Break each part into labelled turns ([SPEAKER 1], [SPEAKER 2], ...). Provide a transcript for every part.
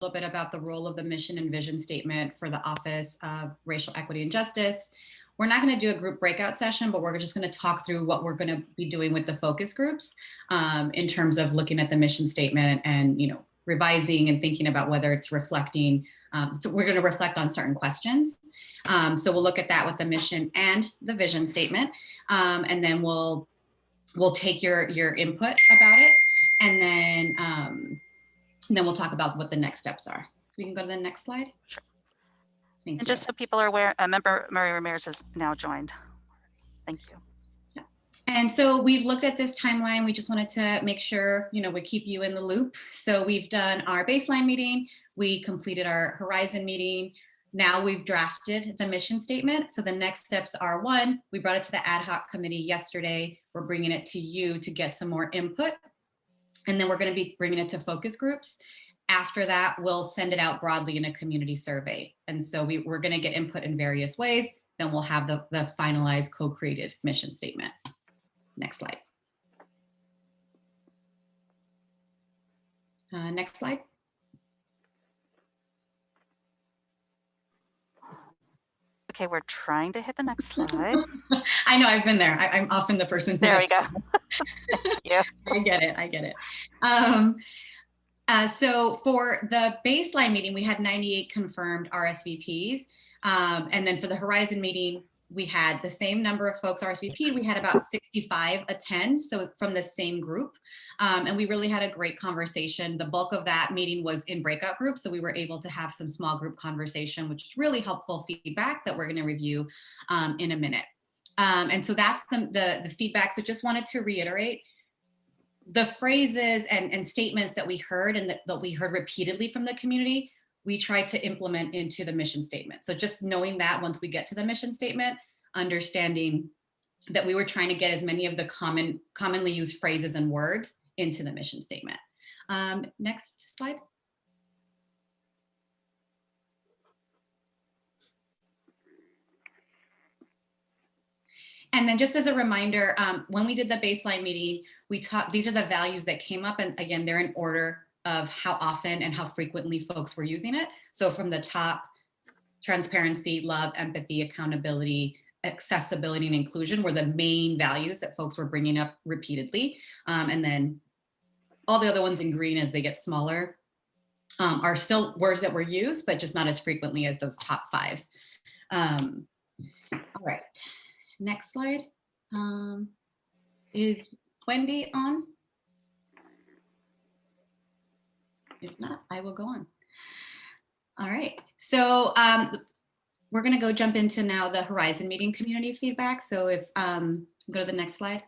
[SPEAKER 1] little bit about the role of the mission and vision statement for the Office of Racial Equity and Justice. We're not going to do a group breakout session, but we're just going to talk through what we're going to be doing with the focus groups in terms of looking at the mission statement and, you know, revising and thinking about whether it's reflecting. So we're going to reflect on certain questions. So we'll look at that with the mission and the vision statement, and then we'll take your input about it, and then we'll talk about what the next steps are. We can go to the next slide.
[SPEAKER 2] Sure.
[SPEAKER 1] Thank
[SPEAKER 2] and
[SPEAKER 1] you.
[SPEAKER 2] just so people are aware, a member, Maria Ramirez, has now joined. Thank you.
[SPEAKER 1] Yeah. And so we've looked at this timeline. We just wanted to make sure, you know, we keep you in the loop. So we've done our baseline meeting. We completed our Horizon meeting. Now we've drafted the mission statement. So the next steps are, one, we brought it to the ad hoc committee yesterday. We're bringing it to you to get some more input. And then we're going to be bringing it to focus groups. After that, we'll send it out broadly in a community survey. And so we're going to get input in various ways. Then we'll have the finalized co-created mission statement. Next slide. Next slide.
[SPEAKER 2] Okay, we're trying to hit the next slide.
[SPEAKER 1] I know, I've been there. I'm often the person who
[SPEAKER 2] There we go. Yeah.
[SPEAKER 1] I get it. So for the baseline meeting, we had 98 confirmed RSVPs. And then for the Horizon meeting, we had the same number of folks RSVP. We had about 65 attend, so from the same group. And we really had a great conversation. The bulk of that meeting was in breakout groups, so we were able to have some small group conversation, which is really helpful feedback that we're going to review in a minute. And so that's the feedback. So just wanted to reiterate, the phrases and statements that we heard and that we heard repeatedly from the community, we tried to implement into the mission statement. So just knowing that once we get to the mission statement, understanding that we were trying to get as many of the commonly used phrases and words into the mission statement. Next slide. And then just as a reminder, when we did the baseline meeting, we taught, these are the values that came up. And again, they're in order of how often and how frequently folks were using it. So from the top, transparency, love, empathy, accountability, accessibility, and inclusion were the main values that folks were bringing up repeatedly. And then all the other ones in green as they get smaller are still words that were used, but just not as frequently as those top 5. All right. Next slide. Is Wendy on? If not, I will go on. All right. So we're going to go jump into now the Horizon meeting community feedback. So if go to the next slide.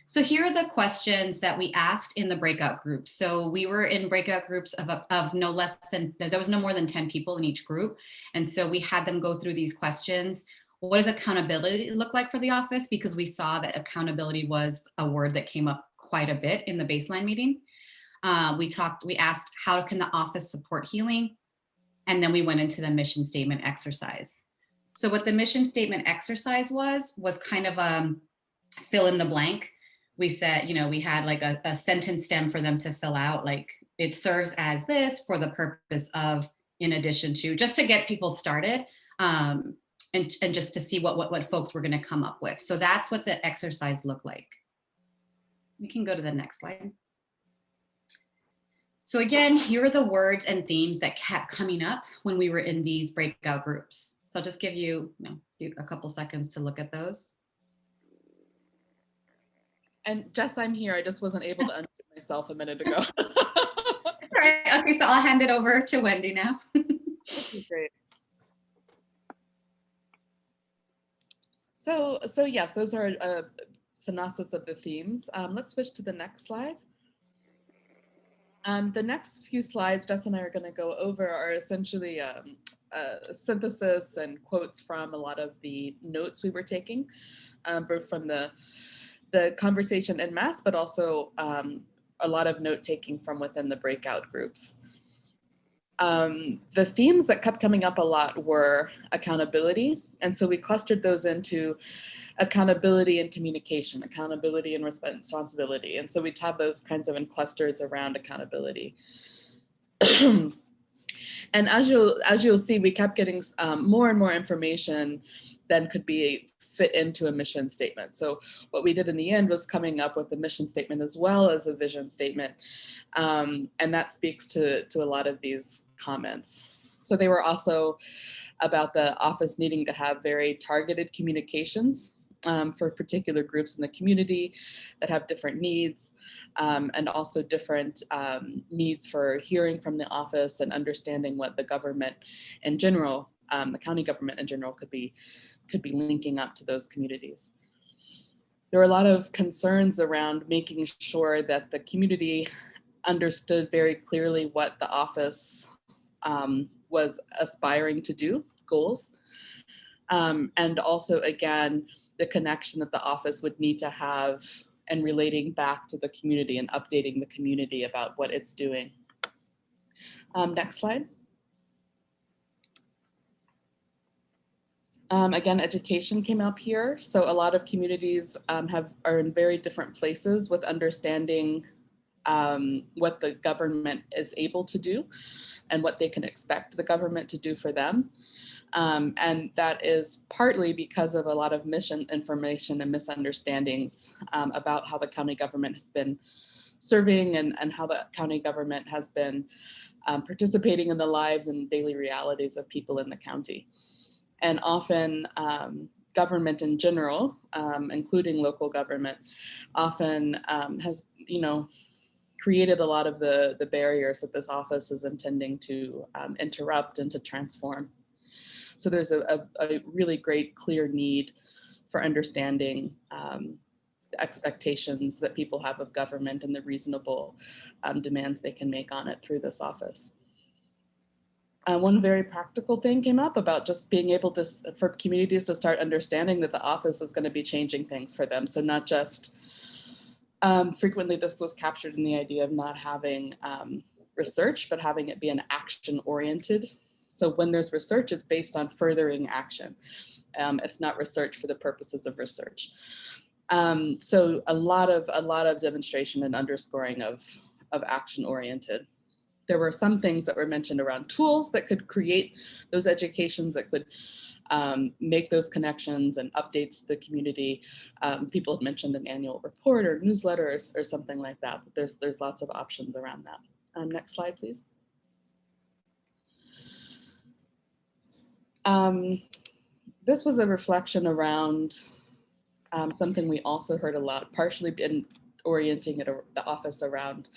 [SPEAKER 1] So here are the questions that we asked in the breakout groups. So we were in breakout groups of no less than, there was no more than 10 people in each group. And so we had them go through these questions. What does accountability look like for the office? Because we saw that accountability was a word that came up quite a bit in the baseline meeting. We asked, how can the office support healing? And then we went into the mission statement exercise. So what the mission statement exercise was kind of fill in the blank. We said, you know, we had like a sentence stem for them to fill out, like it serves as this for the purpose of, in addition to, just to get people started. And just to see what folks were going to come up with. So that's what the exercise looked like. We can go to the next slide. So again, here are the words and themes that kept coming up when we were in these breakout groups. So I'll just give you, a couple seconds to look at those.
[SPEAKER 3] And Jess, I'm here. I just wasn't able to unmute myself a minute ago.
[SPEAKER 1] All right. Okay, so I'll hand it over to Wendy now.
[SPEAKER 3] Okay, great. So yes, those are a synopsis of the themes. Let's switch to the next slide. The next few slides Jess and I are going to go over are essentially a synthesis and quotes from a lot of the notes we were taking, both from the conversation en masse, but also a lot of note taking from within the breakout groups. the themes that kept coming up a lot were accountability. And so we clustered those into accountability and communication, accountability and responsibility. And so we'd have those kinds of in clusters around accountability. And as you'll see, we kept getting more and more information than could be fit into a mission statement. So what we did in the end was coming up with a mission statement as well as a vision statement. And that speaks to a lot of these comments. So they were also about the office needing to have very targeted communications for particular groups in the community that have different needs, and also different needs for hearing from the office and understanding what the government in general, the county government in general, could be linking up to those communities. There were a lot of concerns around making sure that the community understood very clearly what the office was aspiring to do, goals, and also, again, the connection that the office would need to have and relating back to the community and updating the community about what it's doing. Next slide. Again, education came up here. So a lot of communities are in very different places with understanding what the government is able to do and what they can expect the government to do for them. And that is partly because of a lot of misinformation and misunderstandings about how the county government has been serving and how the county government has been participating in the lives and daily realities of people in the county. And often government in general, including local government, often has, created a lot of the barriers that this office is intending to interrupt and to transform. So there's a really great, clear need for understanding the expectations that people have of government and the reasonable demands they can make on it through this office. One very practical thing came up about just being able to, for communities to start understanding that the office is going to be changing things for them. So not just, frequently this was captured in the idea of not having research, but having it be an action-oriented. So when there's research, it's based on furthering action. It's not research for the purposes of research. So a lot of demonstration and underscoring of action-oriented. There were some things that were mentioned around tools that could create those educations, that could make those connections and updates to the community. People had mentioned an annual report or newsletter or something like that. But there's lots of options around that. Next slide, please. This was a reflection around something we also heard a lot, partially in orienting the office around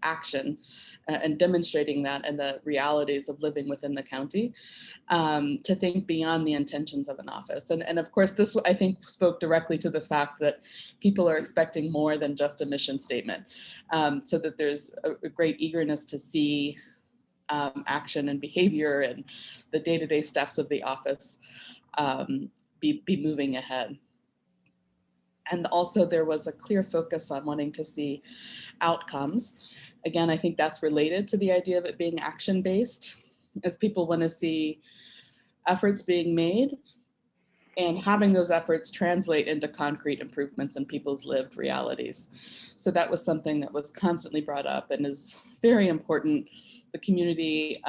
[SPEAKER 3] action and demonstrating that and the realities of living within the county, to think beyond the intentions of an office. And of course, this, I think, spoke directly to the fact that people are expecting more than just a mission statement, so that there's a great eagerness to see action and behavior and the day-to-day steps of the office be moving ahead. And also there was a clear focus on wanting to see outcomes. Again, I think that's related to the idea of it being action-based, as people want to see efforts being made and having those efforts translate into concrete improvements in people's lived realities. So that was something that was constantly brought up and is very important. The community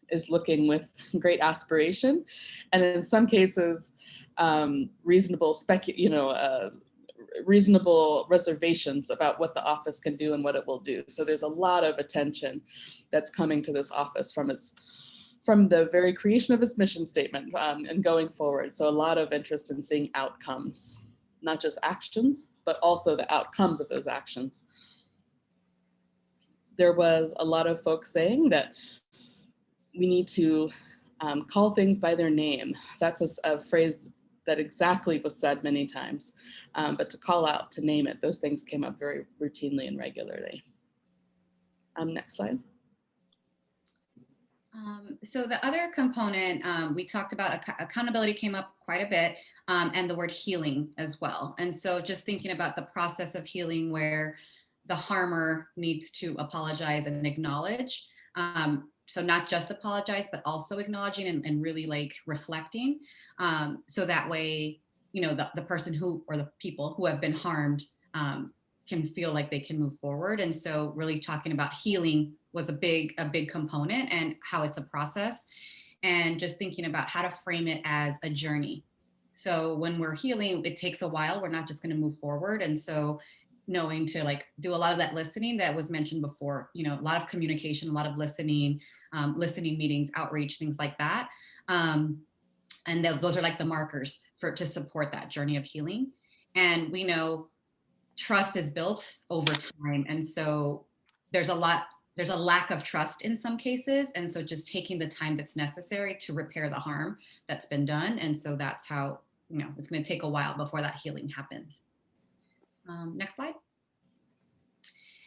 [SPEAKER 3] is looking with great aspiration, and in some cases, reasonable reservations about what the office can do and what it will do. So there's a lot of attention that's coming to this office from the very creation of its mission statement and going forward. So a lot of interest in seeing outcomes, not just actions, but also the outcomes of those actions. There was a lot of folks saying that we need to call things by their name. That's a phrase that exactly was said many times, but to call out, to name it, those things came up very routinely and regularly. Next slide.
[SPEAKER 1] So the other component, we talked about accountability came up quite a bit, and the word healing as well. And so just thinking about the process of healing where the harmer needs to apologize and acknowledge, So not just apologize, but also acknowledging and really like reflecting. So that way, you know, the person who, or the people who have been harmed can feel like they can move forward. And so really talking about healing was a big component, and how it's a process, and just thinking about how to frame it as a journey. So when we're healing, it takes a while. We're not just going to move forward. And so knowing to like do a lot of that listening that was mentioned before, you know, a lot of communication, a lot of listening, listening meetings, outreach, things like that. And those are like the markers to support that journey of healing. And we know trust is built over time. And so there's a lack of trust in some cases. And so just taking the time that's necessary to repair the harm that's been done. And so that's how, you know, it's going to take a while before that healing happens. Next slide.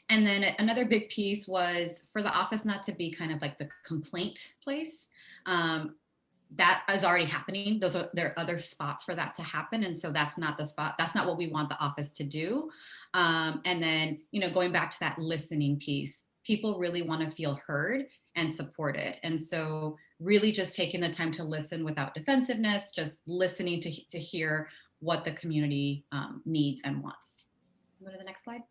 [SPEAKER 1] And then another big piece was for the office not to be kind of like the complaint place. That is already happening. There are other spots for that to happen. And so that's not the spot. That's not what we want the office to do. And then, you know, going back to that listening piece, people really want to feel heard and supported. And so really just taking the time to listen without defensiveness, just listening to hear what the community needs and wants. Go to the next slide.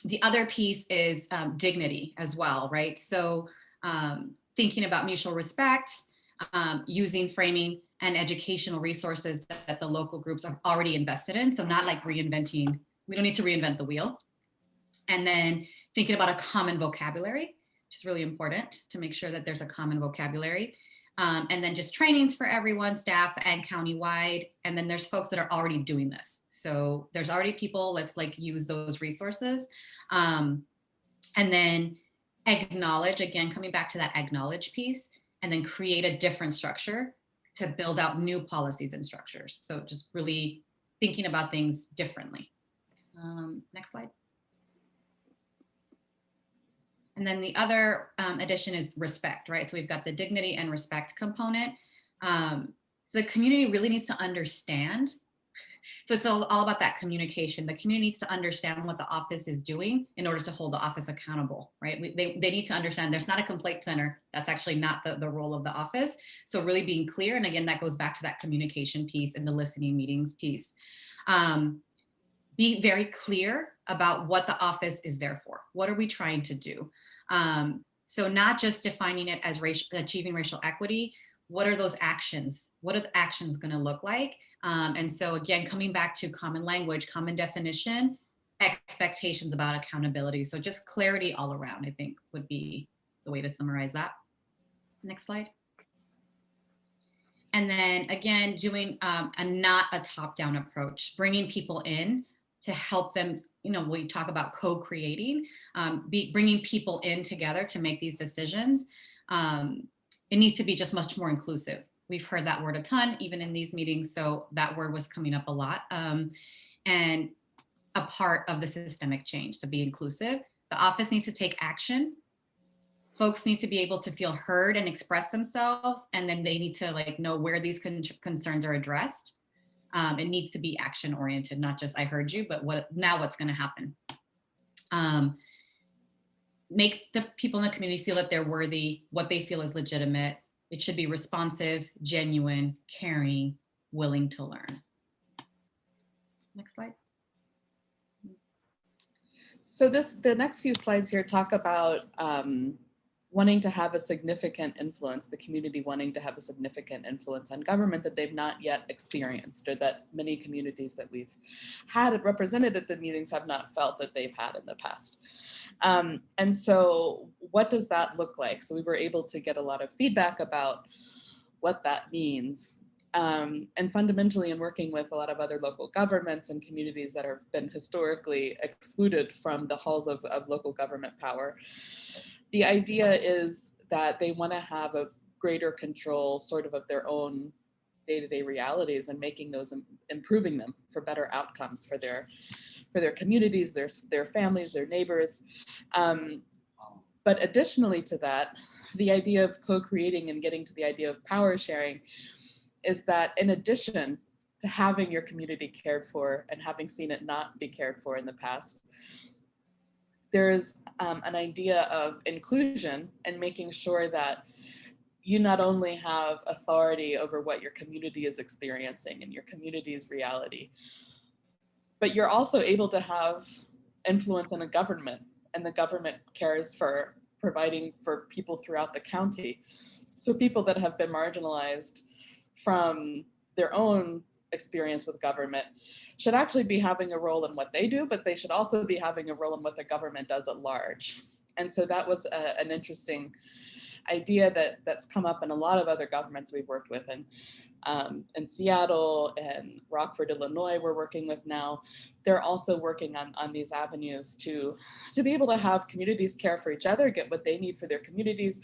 [SPEAKER 1] The other piece is dignity as well, right? So thinking about mutual respect, using framing and educational resources that the local groups are already invested in. So not like reinventing, we don't need to reinvent the wheel. And then thinking about a common vocabulary, which is really important to make sure that there's a common vocabulary. And then just trainings for everyone, staff and countywide. And then there's folks that are already doing this. So there's already people, let's like use those resources. And then acknowledge, again, coming back to that acknowledge piece, and then create a different structure to build out new policies and structures. So just really thinking about things differently. Next slide. And then the other addition is respect, right? So we've got the dignity and respect component. So the community really needs to understand. So it's all about that communication. The community needs to understand what the office is doing in order to hold the office accountable, right? They need to understand there's not a complaint center. That's actually not the role of the office. So really being clear. And again, that goes back to that communication piece and the listening meetings piece. Be very clear about what the office is there for. What are we trying to do? So not just defining it as achieving racial equity. What are those actions? What are the actions going to look like? And so again, coming back to common language, common definition, expectations about accountability. So just clarity all around, I think, would be the way to summarize that. Next slide. And then again, doing not a top-down approach, bringing people in to help them, you know, we talk about co-creating, bringing people in together to make these decisions. It needs to be just much more inclusive. We've heard that word a ton, even in these meetings. So that word was coming up a lot. And a part of the systemic change to be inclusive. The office needs to take action. Folks need to be able to feel heard and express themselves. And then they need to like know where these concerns are addressed. It needs to be action oriented, not just I heard you, but what's going to happen. Make the people in the community feel that they're worthy, what they feel is legitimate. It should be responsive, genuine, caring, willing to learn. Next slide.
[SPEAKER 3] So the next few slides here talk about wanting to have a significant influence, the community wanting to have a significant influence on government that they've not yet experienced, or that many communities that we've had represented at the meetings have not felt that they've had in the past. And so what does that look like? So we were able to get a lot of feedback about what that means. And fundamentally, in working with a lot of other local governments and communities that have been historically excluded from the halls of local government power, the idea is that they want to have a greater control sort of their own day-to-day realities and making those, improving them for better outcomes for their communities, their families, their neighbors. But additionally to that, the idea of co-creating and getting to the idea of power sharing is that in addition having your community cared for and having seen it not be cared for in the past, there's an idea of inclusion and making sure that you not only have authority over what your community is experiencing and your community's reality, but you're also able to have influence in a government, and the government cares for providing for people throughout the county. So people that have been marginalized from their own experience with government should actually be having a role in what they do, but they should also be having a role in what the government does at large. And so that was an interesting idea that's come up in a lot of other governments we've worked with. And in Seattle and Rockford, Illinois, we're working with now. They're also working on these avenues to be able to have communities care for each other, get what they need for their communities,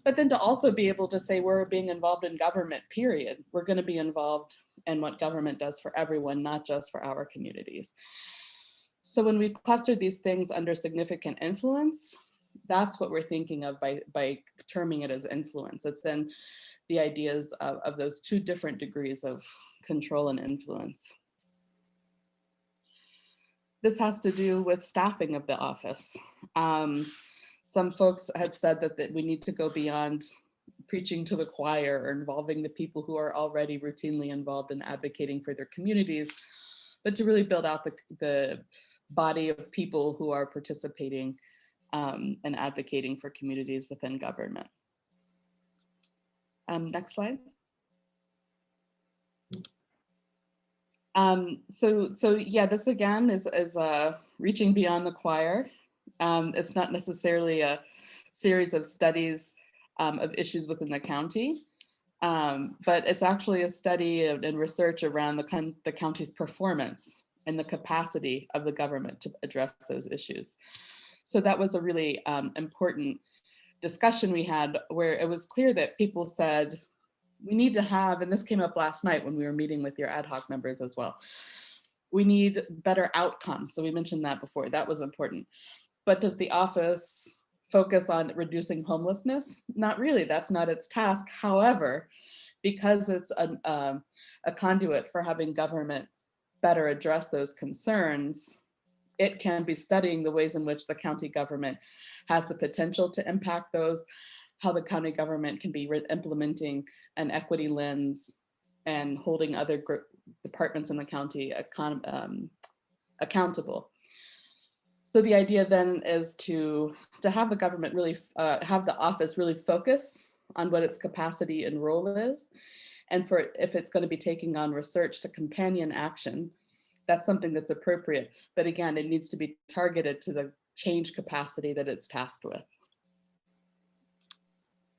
[SPEAKER 3] but then to also be able to say we're being involved in government, period. We're going to be involved in what government does for everyone, not just for our communities. So when we cluster these things under significant influence, that's what we're thinking of by terming it as influence. It's then the ideas of those two different degrees of control and influence. This has to do with staffing of the office. Some folks had said that we need to go beyond preaching to the choir or involving the people who are already routinely involved in advocating for their communities, but to really build out the body of people who are participating and advocating for communities within government. Next slide. So yeah, this again is reaching beyond the choir. It's not necessarily a series of studies of issues within the county, but it's actually a study and research around the county's performance and the capacity of the government to address those issues. So that was a really important discussion we had, where it was clear that people said, we need to have, and this came up last night when we were meeting with your ad hoc members as well, we need better outcomes. So we mentioned that before, that was important. But does the office focus on reducing homelessness? Not really, that's not its task. However, because it's a conduit for having government better address those concerns, it can be studying the ways in which the county government has the potential to impact those, how the county government can be implementing an equity lens and holding other departments in the county accountable. So the idea then is to have the government really, have the office really focus on what its capacity and role is. And for if it's going to be taking on research to companion action, that's something that's appropriate. But again, it needs to be targeted to the change capacity that it's tasked with.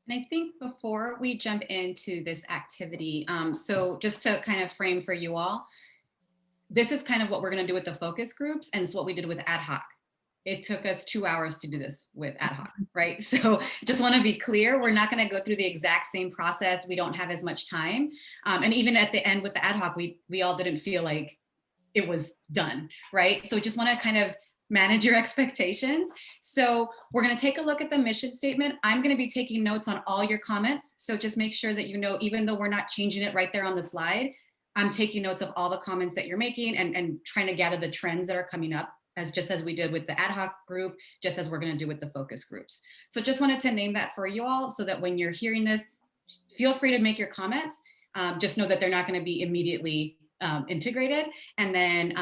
[SPEAKER 1] And I think before we jump into this activity, so just to kind of frame for you all, this is kind of what we're going to do with the focus groups, and it's what we did with ad hoc. It took us 2 hours to do this with ad hoc, right? So just want to be clear, we're not going to go through the exact same process. We don't have as much time. And even at the end with the ad hoc, we all didn't feel like it was done, right? So just want to kind of manage your expectations. So we're going to take a look at the mission statement. I'm going to be taking notes on all your comments. So just make sure that you know, even though we're not changing it right there on the slide, I'm taking notes of all the comments that you're making and trying to gather the trends that are coming up, just as we did with the ad hoc group, just as we're going to do with the focus groups. So just wanted to name that for you all so that when you're hearing this, feel free to make your comments. Just know that they're not going to be immediately integrated. And then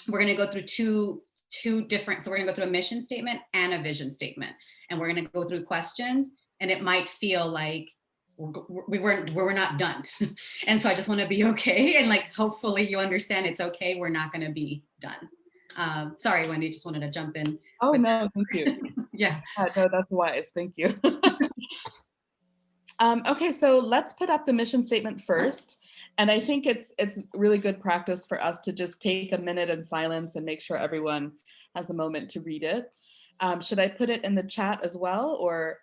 [SPEAKER 1] we're going to go through two different, so we're going to go through a mission statement and a vision statement. And we're going to go through questions, and it might feel like we're not done. And so I just want to be okay. And like, hopefully you understand it's okay. We're not going to be done. Sorry, Wendy, just wanted to jump in.
[SPEAKER 3] Oh, no, thank you.
[SPEAKER 1] Yeah.
[SPEAKER 3] No, that's wise. Thank you. Okay, so let's put up the mission statement first. And I think it's really good practice for us to just take a minute in silence and make sure everyone has a moment to read it. Should I put it in the chat as well, or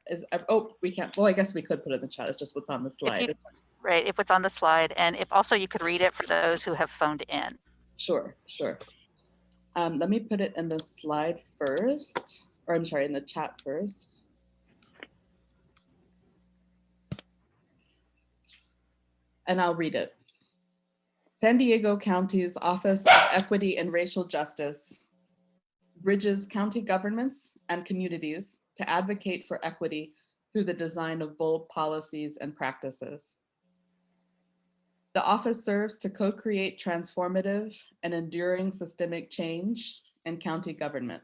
[SPEAKER 3] oh, we can't, well, I guess we could put it in the chat. It's just what's on the slide.
[SPEAKER 2] Right, if it's on the slide, and if also you could read it for those who have phoned in.
[SPEAKER 3] Sure. Let me put it in the slide first, or I'm sorry, in the chat first. And I'll read it. San Diego County's Office of Equity and Racial Justice bridges county governments and communities to advocate for equity through the design of bold policies and practices. The office serves to co-create transformative and enduring systemic change in county government.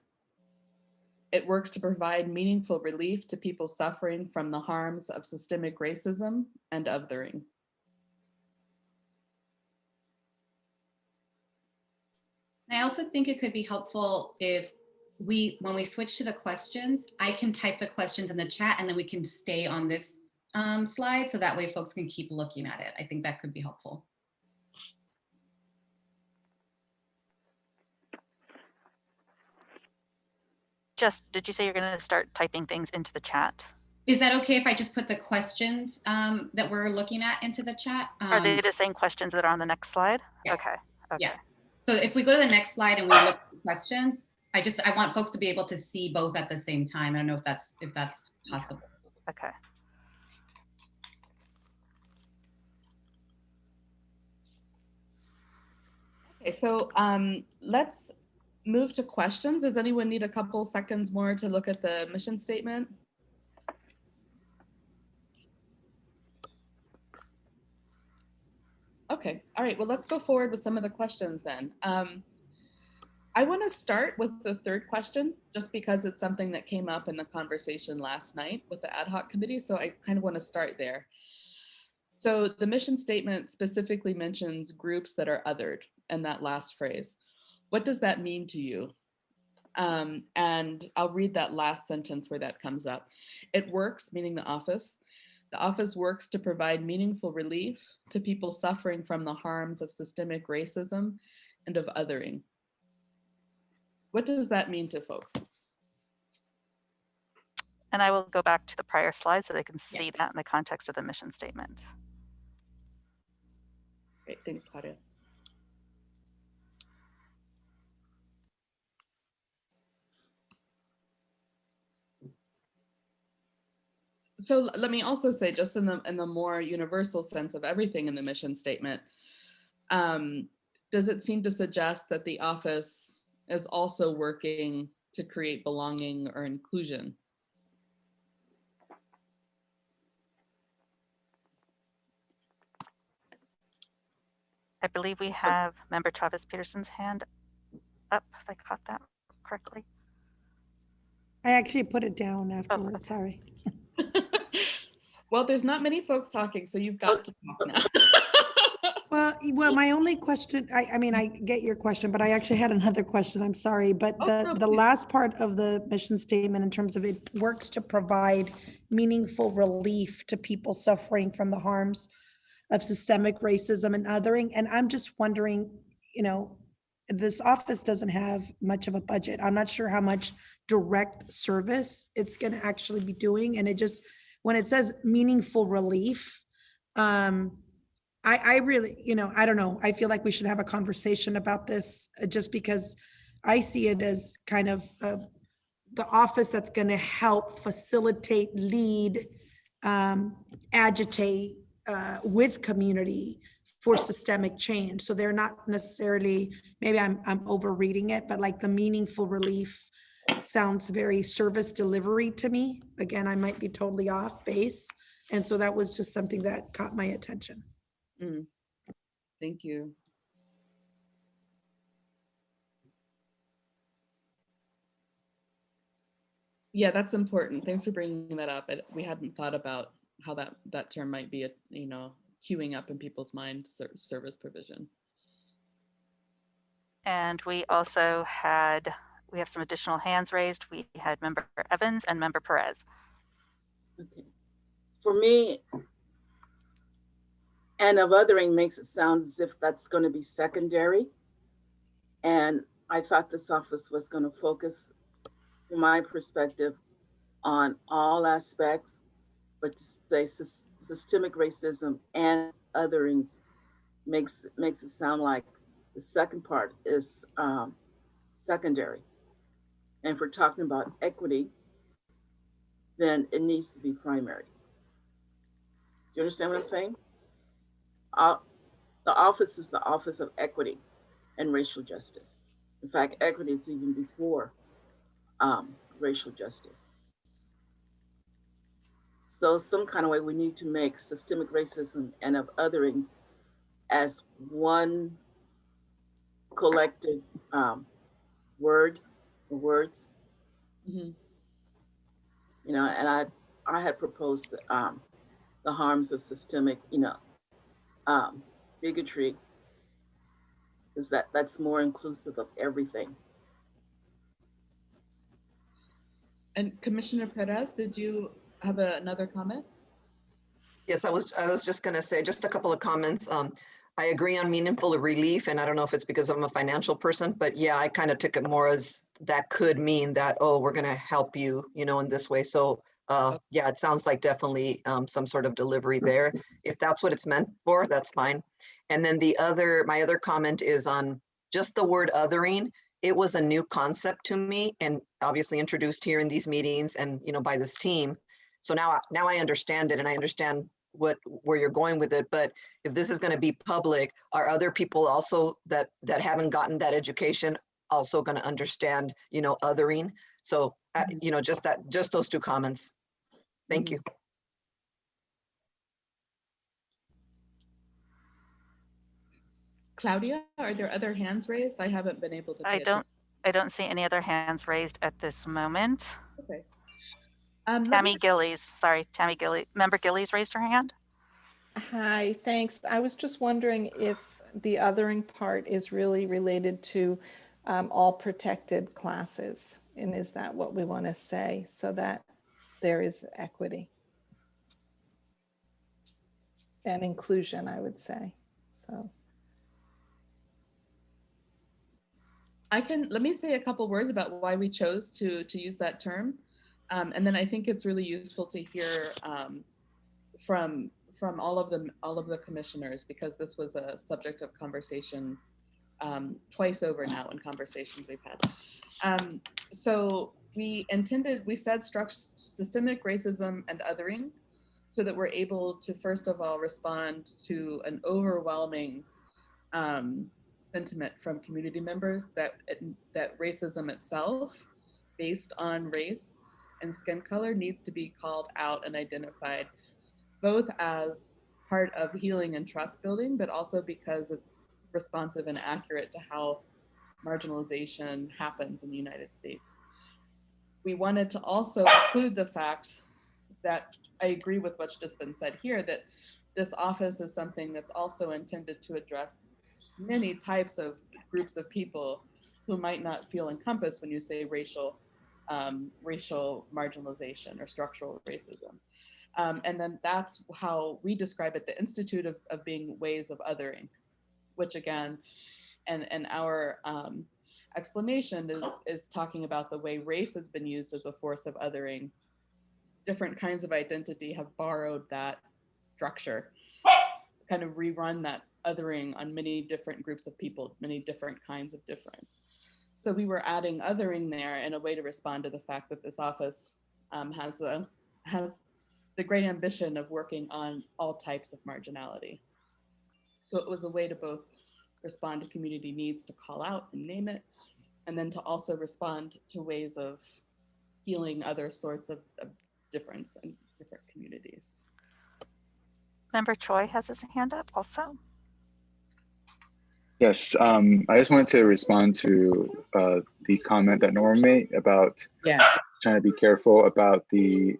[SPEAKER 3] It works to provide meaningful relief to people suffering from the harms of systemic racism and othering.
[SPEAKER 1] I also think it could be helpful if when we switch to the questions, I can type the questions in the chat and then we can stay on this slide so that way folks can keep looking at it. I think that could be helpful.
[SPEAKER 2] Did you say you're going to start typing things into the chat?
[SPEAKER 1] Is that okay if I just put the questions that we're looking at into the chat?
[SPEAKER 2] Are they the same questions that are on the next slide?
[SPEAKER 1] Yeah.
[SPEAKER 2] Okay.
[SPEAKER 1] Yeah. So if we go to the next slide and we look at the questions, I want folks to be able to see both at the same time. I don't know if that's possible.
[SPEAKER 2] Okay.
[SPEAKER 3] Okay, so let's move to questions. Does anyone need a couple seconds more to look at the mission statement? Okay, all right, well, let's go forward with some of the questions then. I want to start with the third question, just because it's something that came up in the conversation last night with the ad hoc committee, so I kind of want to start there. So the mission statement specifically mentions groups that are othered in that last phrase. What does that mean to you? And I'll read that last sentence where that comes up. It works, meaning the office. The office works to provide meaningful relief to people suffering from the harms of systemic racism and of othering. What does that mean to folks?
[SPEAKER 2] And I will go back to the prior slide so they can see that in the context of the mission statement.
[SPEAKER 3] Great, thanks, Claudia. So let me also say, just in the more universal sense of everything in the mission statement, does it seem to suggest that the office is also working to create belonging or inclusion?
[SPEAKER 2] I believe we have Member Travis Peterson's hand up, if I caught that correctly.
[SPEAKER 4] I actually put it down afterwards, sorry.
[SPEAKER 3] Well, there's not many folks talking, so you've got to talk now.
[SPEAKER 4] Well, my only question, I mean, I get your question, but I actually had another question, I'm sorry. But the last part of the mission statement in terms of it works to provide meaningful relief to people suffering from the harms of systemic racism and othering. And I'm just wondering, you know, this office doesn't have much of a budget. I'm not sure how much direct service it's going to actually be doing. And it just, when it says meaningful relief, I really, you know, I don't know. I feel like we should have a conversation about this just because I see it as kind of the office that's going to help facilitate, lead, agitate with community for systemic change. So they're not necessarily, maybe I'm overreading it, but like the meaningful relief sounds very service delivery to me. Again, I might be totally off base. And so that was just something that caught my attention.
[SPEAKER 3] Thank you. Yeah, that's important. Thanks for bringing that up. We hadn't thought about how that term might be, you know, queuing up in people's mind, service provision.
[SPEAKER 2] And we also have some additional hands raised. We had Member Evans and Member Perez.
[SPEAKER 5] Okay. For me, and of othering makes it sound as if that's going to be secondary. And I thought this office was going to focus, from my perspective, on all aspects, but to say systemic racism and othering makes it sound like the second part is secondary. And if we're talking about equity, then it needs to be primary. Do you understand what I'm saying? the office is the Office of Equity and Racial Justice. In fact, equity is even before racial justice. So some kind of way we need to make systemic racism and of othering as one collective word or words.
[SPEAKER 3] Mm-hmm.
[SPEAKER 5] You know, and I had proposed the harms of systemic, bigotry, is that's more inclusive of everything.
[SPEAKER 3] And Commissioner Perez, did you have another comment?
[SPEAKER 6] Yes, I was just going to say just a couple of comments. I agree on meaningful relief, and I don't know if it's because I'm a financial person, but yeah, I kind of took it more as that could mean that, oh, we're going to help you, in this way. So yeah, it sounds like definitely some sort of delivery there. If that's what it's meant for, that's fine. And then my other comment is on just the word othering. It was a new concept to me, and obviously introduced here in these meetings and by this team. So now I understand it, and I understand where you're going with it. But if this is going to be public, are other people also that haven't gotten that education also going to understand othering? So just those two comments. Thank you.
[SPEAKER 3] Claudia, are there other hands raised? I haven't been able to pay attention.
[SPEAKER 2] I don't see any other hands raised at this moment.
[SPEAKER 3] Okay.
[SPEAKER 2] Tammy Gillies, Member Gillies raised her hand.
[SPEAKER 7] Hi, thanks. I was just wondering if the othering part is really related to all protected classes, and is that what we want to say, so that there is equity and inclusion, I would say. So
[SPEAKER 3] let me say a couple words about why we chose to use that term. And then I think it's really useful to hear from all of the commissioners, because this was a subject of conversation twice over now in conversations we've had. So we said systemic racism and othering, so that we're able to, first of all, respond to an overwhelming sentiment from community members that racism itself, based on race and skin color, needs to be called out and identified, both as part of healing and trust building, but also because it's responsive and accurate to how marginalization happens in the United States. We wanted to also include the fact that I agree with what's just been said here, that this office is something that's also intended to address many types of groups of people who might not feel encompassed when you say racial marginalization or structural racism. And then that's how we describe it, the institute of being ways of othering, which again, and our explanation is talking about the way race has been used as a force of othering. Different kinds of identity have borrowed that structure, kind of rerun that othering on many different groups of people, many different kinds of difference. So we were adding othering there in a way to respond to the fact that this office has the great ambition of working on all types of marginality. So it was a way to both respond to community needs to call out and name it, and then to also respond to ways of healing other sorts of difference in different communities.
[SPEAKER 2] Member Choi has his hand up also.
[SPEAKER 8] Yes, I just wanted to respond to the comment that Norma made about trying to be careful about the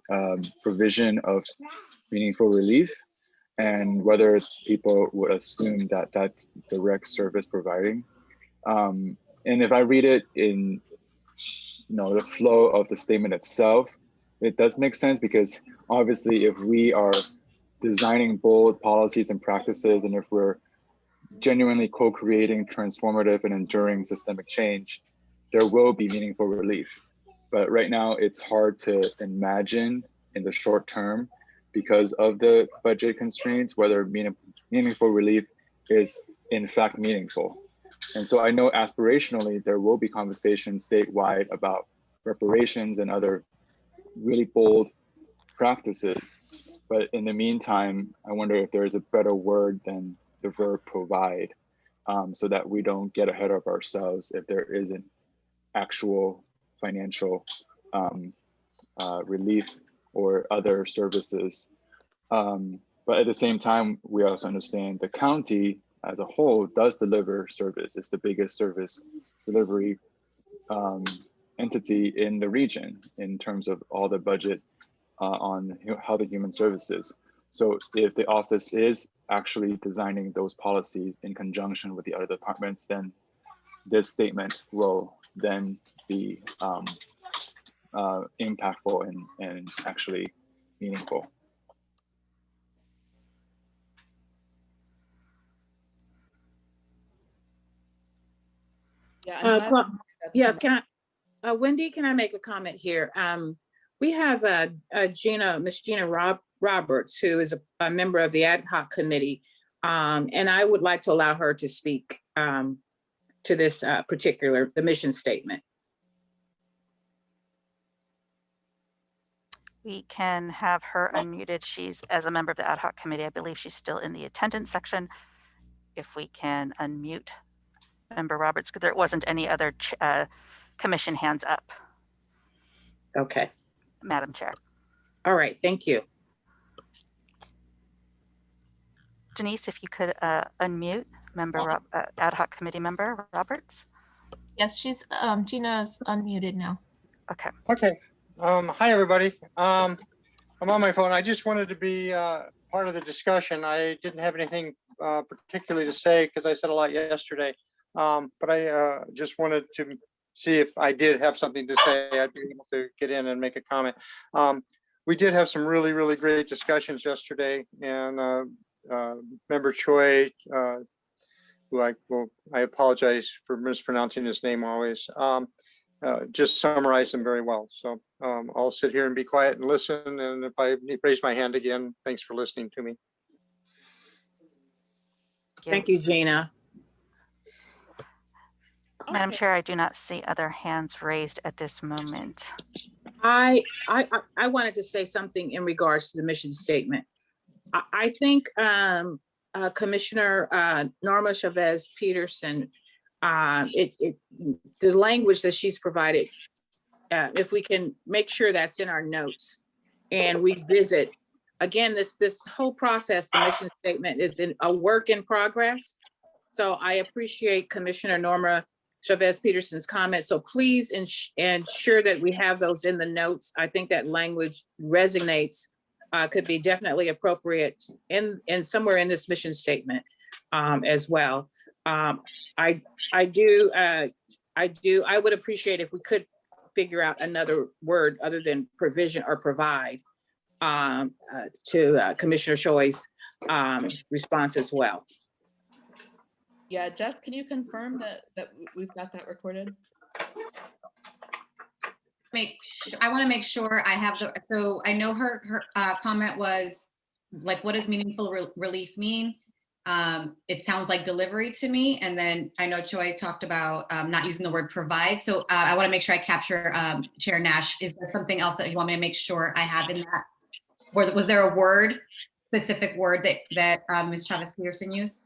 [SPEAKER 8] provision of meaningful relief, and whether people would assume that that's direct service providing. And if I read it in the flow of the statement itself, it does make sense, because obviously if we are designing bold policies and practices, and if we're genuinely co-creating transformative and enduring systemic change, there will be meaningful relief. But right now it's hard to imagine in the short term, because of the budget constraints, whether meaningful relief is in fact meaningful. And so I know aspirationally there will be conversations statewide about reparations and other really bold practices. But in the meantime, I wonder if there is a better word than the verb provide, so that we don't get ahead of ourselves if there isn't actual financial relief or other services. But at the same time, we also understand the county as a whole does deliver service. It's the biggest service delivery entity in the region in terms of all the budget on health and human services. So if the office is actually designing those policies in conjunction with the other departments, then this statement will then be impactful and actually meaningful.
[SPEAKER 3] Yeah.
[SPEAKER 9] Yes, can I, Wendy, can I make a comment here? We have Miss Gina Roberts, who is a member of the ad hoc committee, and I would like to allow her to speak to this the mission statement.
[SPEAKER 2] We can have her unmuted. She's, as a member of the ad hoc committee, I believe she's still in the attendance section. If we can unmute Member Roberts, because there wasn't any other commission hands up.
[SPEAKER 9] Okay.
[SPEAKER 2] Madam Chair.
[SPEAKER 9] All right, thank you.
[SPEAKER 2] Denise, if you could unmute ad hoc committee member Roberts.
[SPEAKER 10] Yes, Gina's unmuted now.
[SPEAKER 2] Okay.
[SPEAKER 11] Okay. Hi, everybody. I'm on my phone. I just wanted to be part of the discussion. I didn't have anything particularly to say because I said a lot yesterday. But I just wanted to see if I did have something to say, I'd be able to get in and make a comment. We did have some really, really great discussions yesterday, and Member Choi, who I apologize for mispronouncing his name always, just summarized them very well. So I'll sit here and be quiet and listen, and if I raise my hand again, thanks for listening to me.
[SPEAKER 9] Thank you, Gina.
[SPEAKER 2] Madam Chair, I do not see other hands raised at this moment.
[SPEAKER 9] I wanted to say something in regards to the mission statement. I think Commissioner Norma Chavez Peterson, the language that she's provided, if we can make sure that's in our notes and we visit, again, this whole process, the mission statement is a work in progress. So I appreciate Commissioner Norma Chavez Peterson's comment. So please ensure that we have those in the notes. I think that language resonates, could be definitely appropriate in somewhere in this mission statement as well. I would appreciate if we could figure out another word other than provision or provide to Commissioner Choi's response as well.
[SPEAKER 3] Yeah, Jess, can you confirm that we've got that recorded?
[SPEAKER 1] I want to make sure I have so I know her comment was like, what does meaningful relief mean? It sounds like delivery to me. And then I know Choi talked about not using the word provide. So I want to make sure I capture Chair Nash. Is there something else that you want me to make sure I have in that? Was there a specific word that Ms. Chavez Peterson used?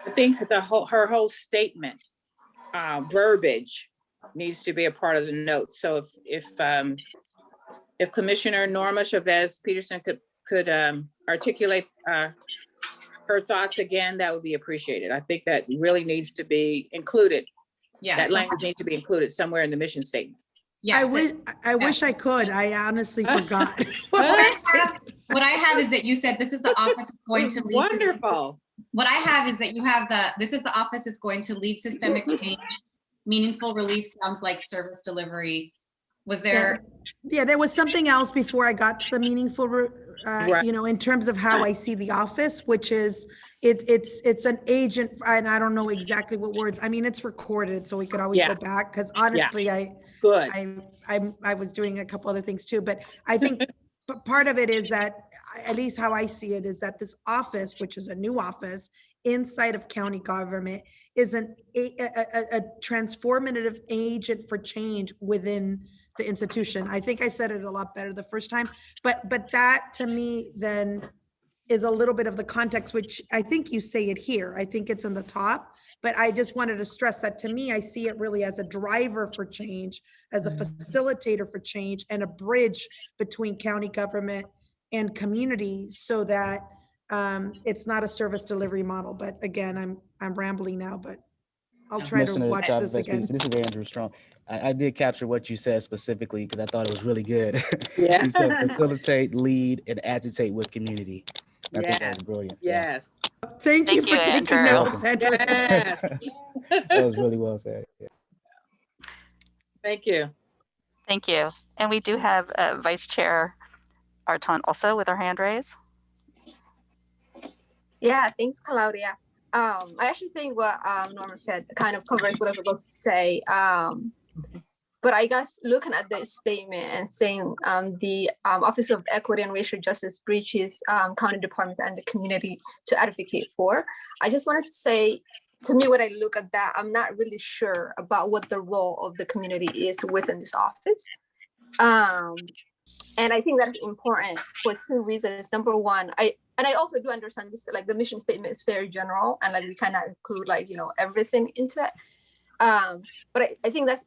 [SPEAKER 9] I think her whole statement, verbiage, needs to be a part of the notes. So if Commissioner Norma Chavez Peterson could articulate her thoughts again, that would be appreciated. I think that really needs to be included. Yeah, that language needs to be included somewhere in the mission statement.
[SPEAKER 4] Yeah, I wish I could. I honestly forgot.
[SPEAKER 1] What I have is that you said this is the office that's going to lead.
[SPEAKER 9] Wonderful.
[SPEAKER 1] What I have is that you have this is the office that's going to lead systemic change. Meaningful relief sounds like service delivery. Was there?
[SPEAKER 4] Yeah, there was something else before I got to the meaningful, right. You know, in terms of how I see the office, which is it's an agent, and I don't know exactly what words. I mean, it's recorded, so we could always go back, because honestly, I was doing a couple other things too, but I think part of it is that, at least how I see it, is that this office, which is a new office inside of county government, is a transformative agent for change within the institution. I think I said it a lot better the first time, but that to me then is a little bit of the context, which I think you say it here. I think it's in the top, but I just wanted to stress that to me, I see it really as a driver for change, as a facilitator for change, and a bridge between county government and community, so that it's not a service delivery model. But again, I'm rambling now, but I'll try to watch this again.
[SPEAKER 12] This is Andrew Strong. I did capture what you said specifically because I thought it was really good.
[SPEAKER 13] Yeah.
[SPEAKER 12] You said facilitate, lead, and agitate with community. I think that was brilliant.
[SPEAKER 13] Yes.
[SPEAKER 4] Thank you for taking
[SPEAKER 2] Andrew.
[SPEAKER 4] notes, Andrew.
[SPEAKER 13] Yes.
[SPEAKER 12] That was really well said. Yeah.
[SPEAKER 13] Thank you.
[SPEAKER 2] Thank you. And we do have Vice Chair Arton also with her hand raised.
[SPEAKER 14] Yeah, thanks, Claudia. I actually think what Norma said kind of covers what I was about to say. But I guess looking at the statement and saying the Office of Equity and Racial Justice breaches county departments and the community to advocate for, I just wanted to say, to me, when I look at that, I'm not really sure about what the role of the community is within this office. And I think that's important for two reasons. Number one, I also do understand this, like the mission statement is very general and like we cannot include like, you know, everything into it. But I think that's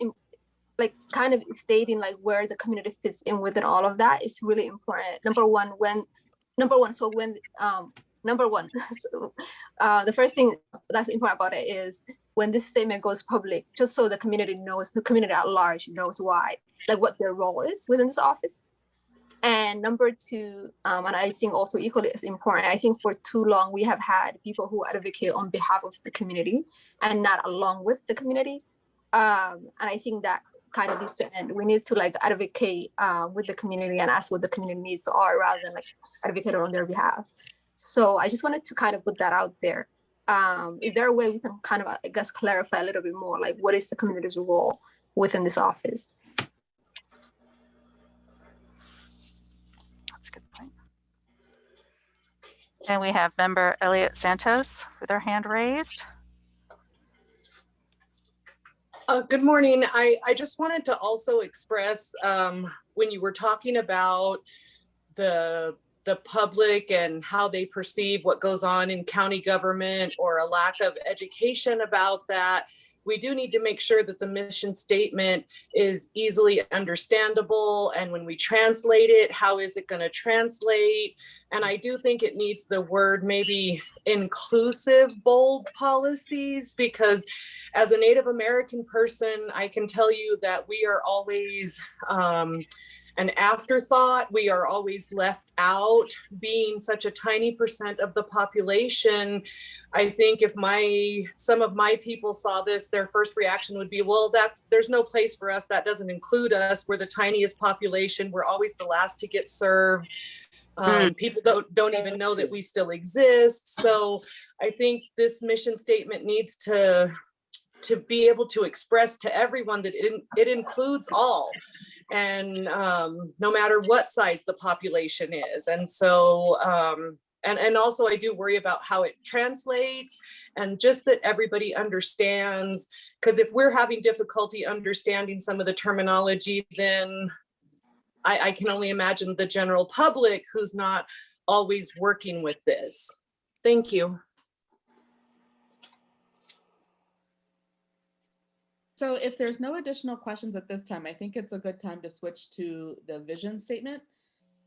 [SPEAKER 14] like kind of stating like where the community fits in within all of that is really important. Number one, the first thing that's important about it is when this statement goes public, just so the community knows, the community at large knows why, like what their role is within this office. And number two, and I think also equally as important, I think for too long we have had people who advocate on behalf of the community and not along with the community. And I think that kind of needs to end. We need to like advocate with the community and ask what the community needs are rather than like advocate on their behalf. So I just wanted to kind of put that out there. Is there a way we can kind of, I guess, clarify a little bit more, like what is the community's role within this office?
[SPEAKER 2] That's a good point. And we have member Elliot Santos with her hand raised.
[SPEAKER 15] Good morning. I just wanted to also express when you were talking about the public and how they perceive what goes on in county government or a lack of education about that, we do need to make sure that the mission statement is easily understandable. And when we translate it, how is it going to translate? And I do think it needs the word maybe inclusive, bold policies, because as a Native American person, I can tell you that we are always an afterthought. We are always left out. Being such a tiny percent of the population, I think if some of my people saw this, their first reaction would be, well, there's no place for us. That doesn't include us. We're the tiniest population. We're always the last to get served. People don't even know that we still exist. So I think this mission statement needs to be able to express to everyone that it includes all. And no matter what size the population is. And so, and also I do worry about how it translates and just that everybody understands, because if we're having difficulty understanding some of the terminology, then I can only imagine the general public who's not always working with this. Thank you.
[SPEAKER 3] So if there's no additional questions at this time, I think it's a good time to switch to the vision statement.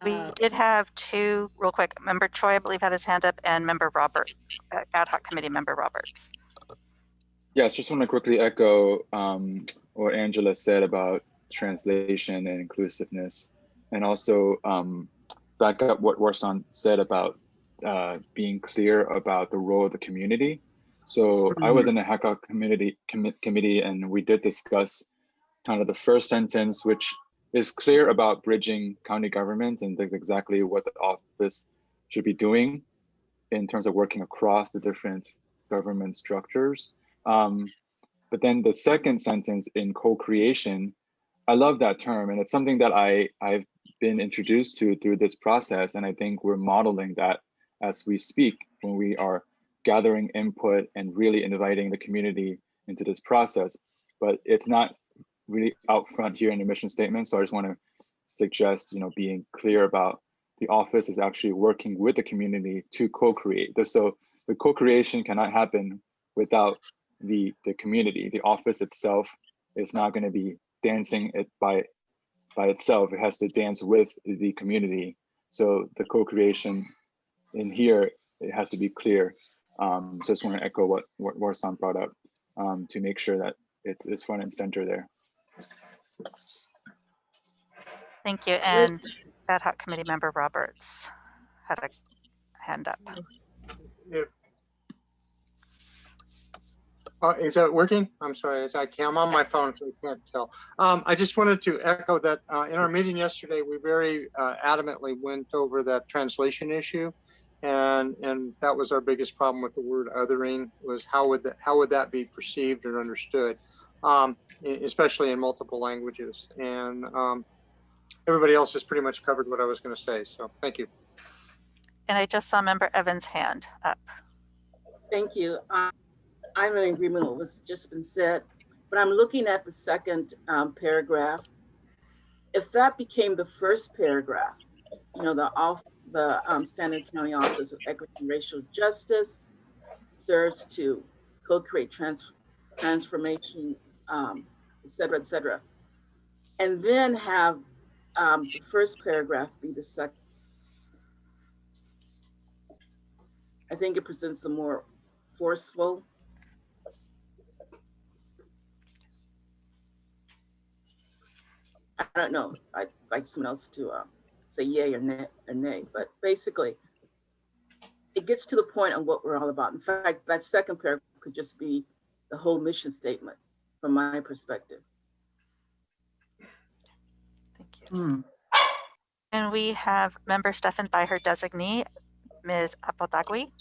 [SPEAKER 2] We did have two real quick. Member Choi, I believe, had his hand up, and member Robert, ad hoc committee member Roberts.
[SPEAKER 8] Yes, just want to quickly echo what Angela said about translation and inclusiveness, and also back up what Warsan said about being clear about the role of the community. So I was in the HACA committee, and we did discuss kind of the first sentence, which is clear about bridging county governments, and that's exactly what the office should be doing in terms of working across the different government structures. But then the second sentence in co-creation, I love that term, and it's something that I've been introduced to through this process, and I think we're modeling that as we speak when we are gathering input and really inviting the community into this process. But it's not really out front here in the mission statement. So I just want to suggest, being clear about the office is actually working with the community to co-create. So the co-creation cannot happen without the community. The office itself is not going to be dancing it by itself. It has to dance with the community. So the co-creation in here, it has to be clear. So I just want to echo what Warsan brought up to make sure that it's front and center there.
[SPEAKER 2] Thank you. And Ad hoc Committee Member Roberts had a hand up.
[SPEAKER 11] Is that working? I'm sorry, I'm on my phone, so I can't tell. I just wanted to echo that in our meeting yesterday, we very adamantly went over that translation issue. And that was our biggest problem with the word othering, was how would that be perceived or understood, especially in multiple languages. And everybody else has pretty much covered what I was going to say. So thank you.
[SPEAKER 2] And I just saw Member Evans' hand up.
[SPEAKER 5] Thank you. I'm in agreement with what's just been said, but I'm looking at the second paragraph. If that became the first paragraph, you know, the Santa Ana County Office of Equity and Racial Justice serves to co-create transformation, et cetera, and then have the first paragraph be the second. I think it presents a more forceful. I don't know. I'd like someone else to say yay or nay, but basically, it gets to the point on what we're all about. In fact, that second paragraph could just be the whole mission statement from my perspective.
[SPEAKER 2] Thank you. And we have Member Stefan by her designee, Ms. Apodagui.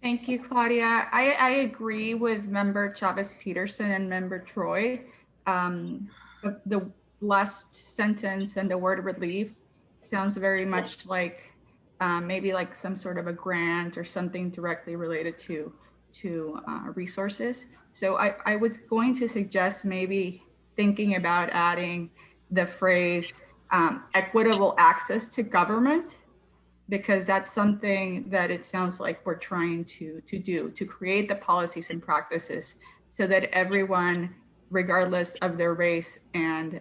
[SPEAKER 16] Thank you, Claudia. I agree with Member Chavez-Peterson and Member Troy. The last sentence and the word relief sounds very much like maybe like some sort of a grant or something directly related to resources. So I was going to suggest maybe thinking about adding the phrase equitable access to government, because that's something that it sounds like we're trying to do, to create the policies and practices so that everyone, regardless of their race and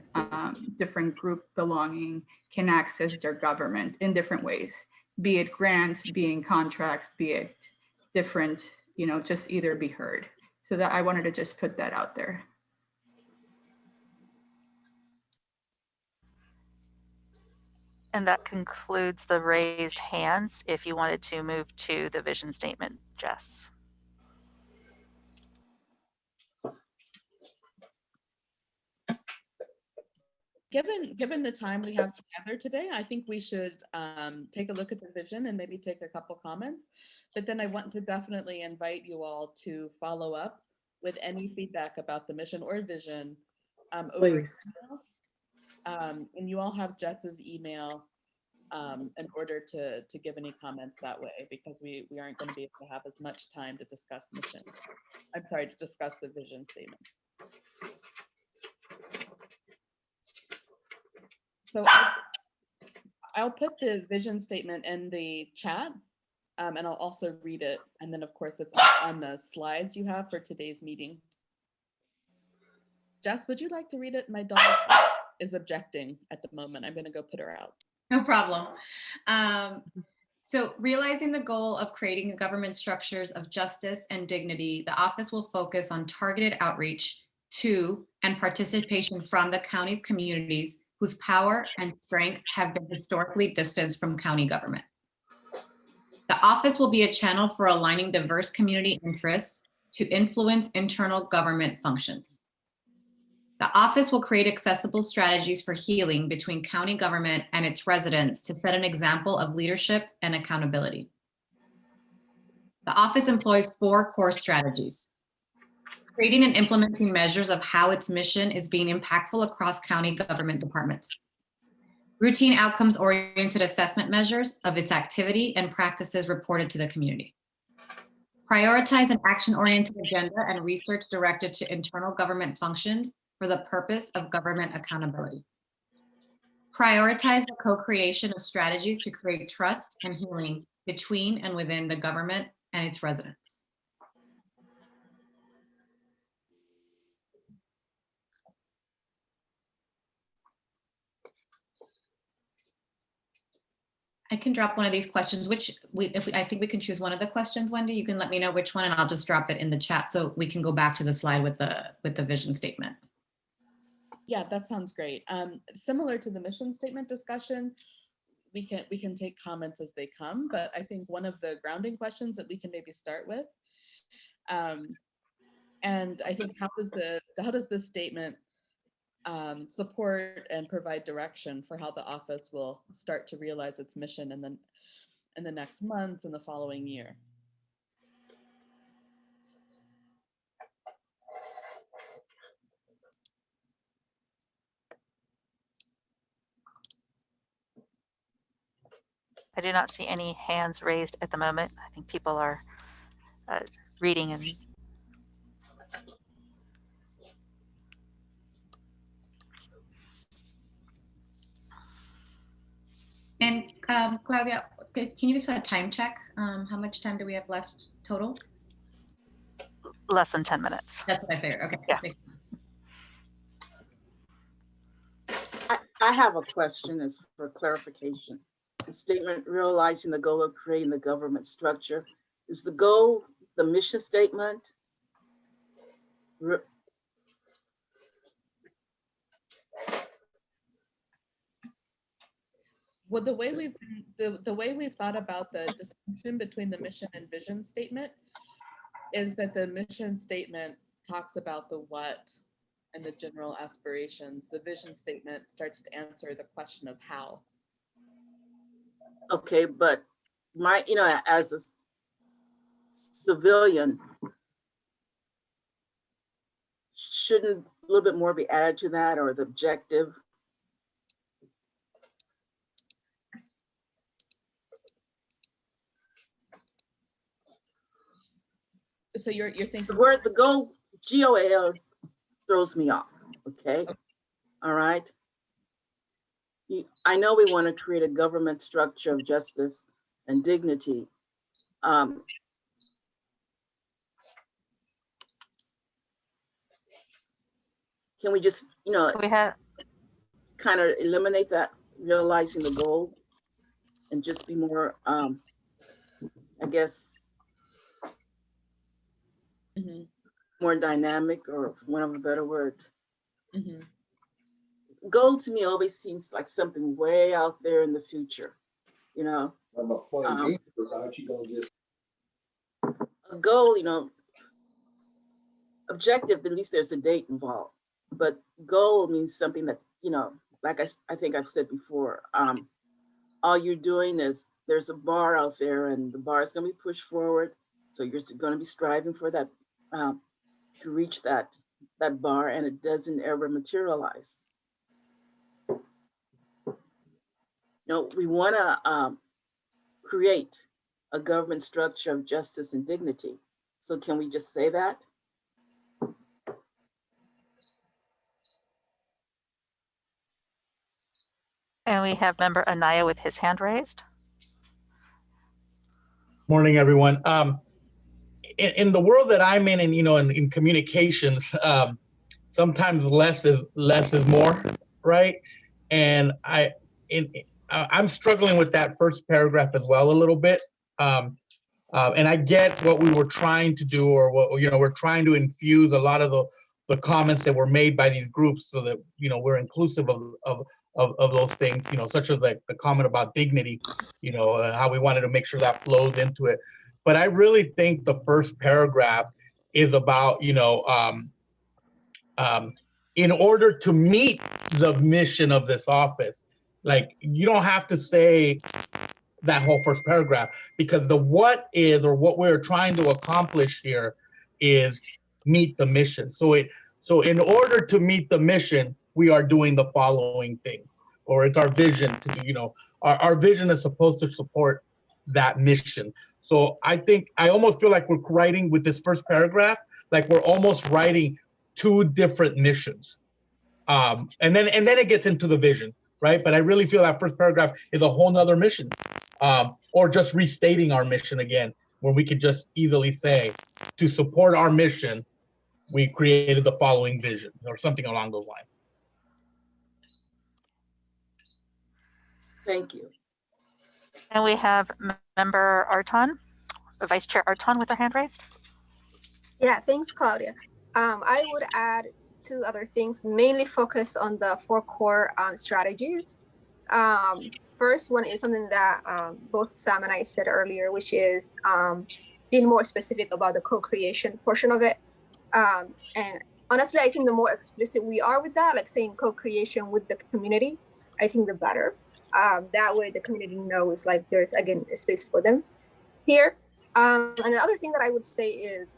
[SPEAKER 16] different group belonging, can access their government in different ways, be it grants, be it contracts, be it different, you know, just either be heard. So that I wanted to just put that out there.
[SPEAKER 2] And that concludes the raised hands. If you wanted to move to the vision statement, Jess.
[SPEAKER 3] Given the time we have together today, I think we should take a look at the vision and maybe take a couple comments. But then I want to definitely invite you all to follow up with any feedback about the mission or vision over email. And you all have Jess's email in order to give any comments that way, because we aren't going to be able to have as much time to discuss mission. I'm sorry, to discuss the vision statement. So I'll put the vision statement in the chat, and I'll also read it. And then, of course, it's on the slides you have for today's meeting. Jess, would you like to read it? My dog is objecting at the moment. I'm going to go put her out.
[SPEAKER 1] No problem. So realizing the goal of creating government structures of justice and dignity, the office will focus on targeted outreach to and participation from the county's communities whose power and strength have been historically distanced from county government. The office will be a channel for aligning diverse community interests to influence internal government functions. The office will create accessible strategies for healing between county government and its residents to set an example of leadership and accountability. The office employs 4 core strategies: creating and implementing measures of how its mission is being impactful across county government departments, routine outcomes-oriented assessment measures of its activity and practices reported to the community, prioritize an action-oriented agenda and research directed to internal government functions for the purpose of government accountability, Prioritize the co-creation of strategies to create trust and healing between and within the government and its residents. I can drop one of these questions, I think we can choose one of the questions, Wendy. You can let me know which one and I'll just drop it in the chat so we can go back to the slide with the vision statement.
[SPEAKER 3] Yeah, that sounds great. Similar to the mission statement discussion, we can take comments as they come, but I think one of the grounding questions that we can maybe start with, and I think how does this statement support and provide direction for how the office will start to realize its mission in the next months and the following year?
[SPEAKER 2] I do not see any hands raised at the moment. I think people are reading and
[SPEAKER 1] Claudia, can you just time check? How much time do we have left total?
[SPEAKER 2] less than 10 minutes.
[SPEAKER 1] That's what I figured. Okay.
[SPEAKER 2] Yeah.
[SPEAKER 5] I have a question as for clarification. The statement realizing the goal of creating the government structure, is the goal the mission statement?
[SPEAKER 3] Well, the way we've thought about the distinction between the mission and vision statement is that the mission statement talks about the what and the general aspirations. The vision statement starts to answer the question of how.
[SPEAKER 5] Okay, but as a civilian, shouldn't a little bit more be added to that, or the objective?
[SPEAKER 3] So you're thinking
[SPEAKER 5] the word, the goal, GOL, throws me off. Okay. All right. I know we want to create a government structure of justice and dignity. Can we just, kind of eliminate that, realizing the goal, and just be more, I guess, more dynamic, or for want of a better word. Goal to me always seems like something way out there in the future, a goal, objective, at least there's a date involved, but goal means something that's, like I think I've said before, all you're doing is there's a bar out there and the bar is going to be pushed forward. So you're going to be striving for that, to reach that bar, and it doesn't ever materialize. We want to create a government structure of justice and dignity. So can we just say that?
[SPEAKER 2] And we have member Anaya with his hand raised.
[SPEAKER 17] Morning, everyone. In the world that I'm in, and in communications, sometimes less is more, right? And I'm struggling with that first paragraph as well a little bit. And I get what we were trying to do, or what we're trying to infuse a lot of the comments that were made by these groups, so that we're inclusive of those things, such as like the comment about dignity, how we wanted to make sure that flows into it. But I really think the first paragraph is about, in order to meet the mission of this office, like, you don't have to say that whole first paragraph, because the what is, or what we're trying to accomplish here, is meet the mission. So in order to meet the mission, we are doing the following things, or it's our vision to do, our vision is supposed to support that mission. So I almost feel like we're writing with this first paragraph, like we're almost writing two different missions. And then it gets into the vision, right? But I really feel that first paragraph is a whole nother mission, or just restating our mission again, where we could just easily say, to support our mission, we created the following vision, or something along those lines.
[SPEAKER 5] Thank you.
[SPEAKER 2] And we have member Arton, Vice Chair Arton with her hand raised.
[SPEAKER 14] Yeah, thanks, Claudia. I would add two other things, mainly focused on the 4 core strategies. First one is something that both Sam and I said earlier, which is being more specific about the co-creation portion of it. And honestly, I think the more explicit we are with that, like saying co-creation with the community, I think the better. That way the community knows like there's, again, a space for them here. And the other thing that I would say is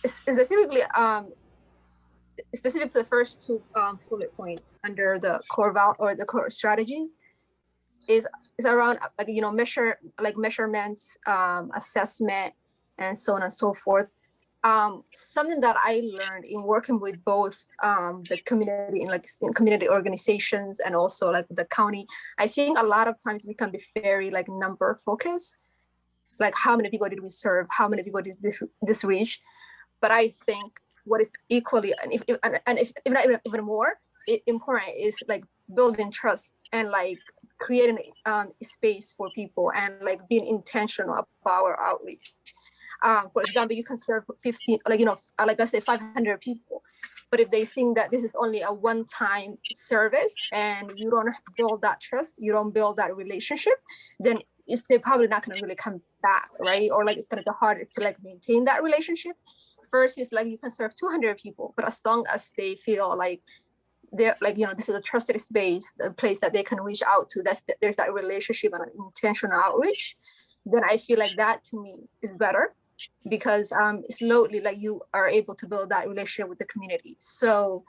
[SPEAKER 14] specifically specific to the first 2 bullet points under the core strategies is around like, you know, measurements, assessment, and so on and so forth. Something that I learned in working with both the community in community organizations and also like the county, I think a lot of times we can be very like number focused, like how many people did we serve, how many people did this reach. But I think what is equally and if not even more important is like building trust and like creating space for people and like being intentional about our outreach. For example, you can serve 15, like, you know, like I say 500 people, but if they think that this is only a one-time service and you don't build that trust, you don't build that relationship, then they're probably not going to really come back, right? Or like it's going to be harder to like maintain that relationship. First is like you can serve 200 people, but as long as they feel like they're like, you know, this is a trusted space, a place that they can reach out to, there's that relationship and intentional outreach, then I feel like that to me is better. Because slowly, like you are able to build that relationship with the community. So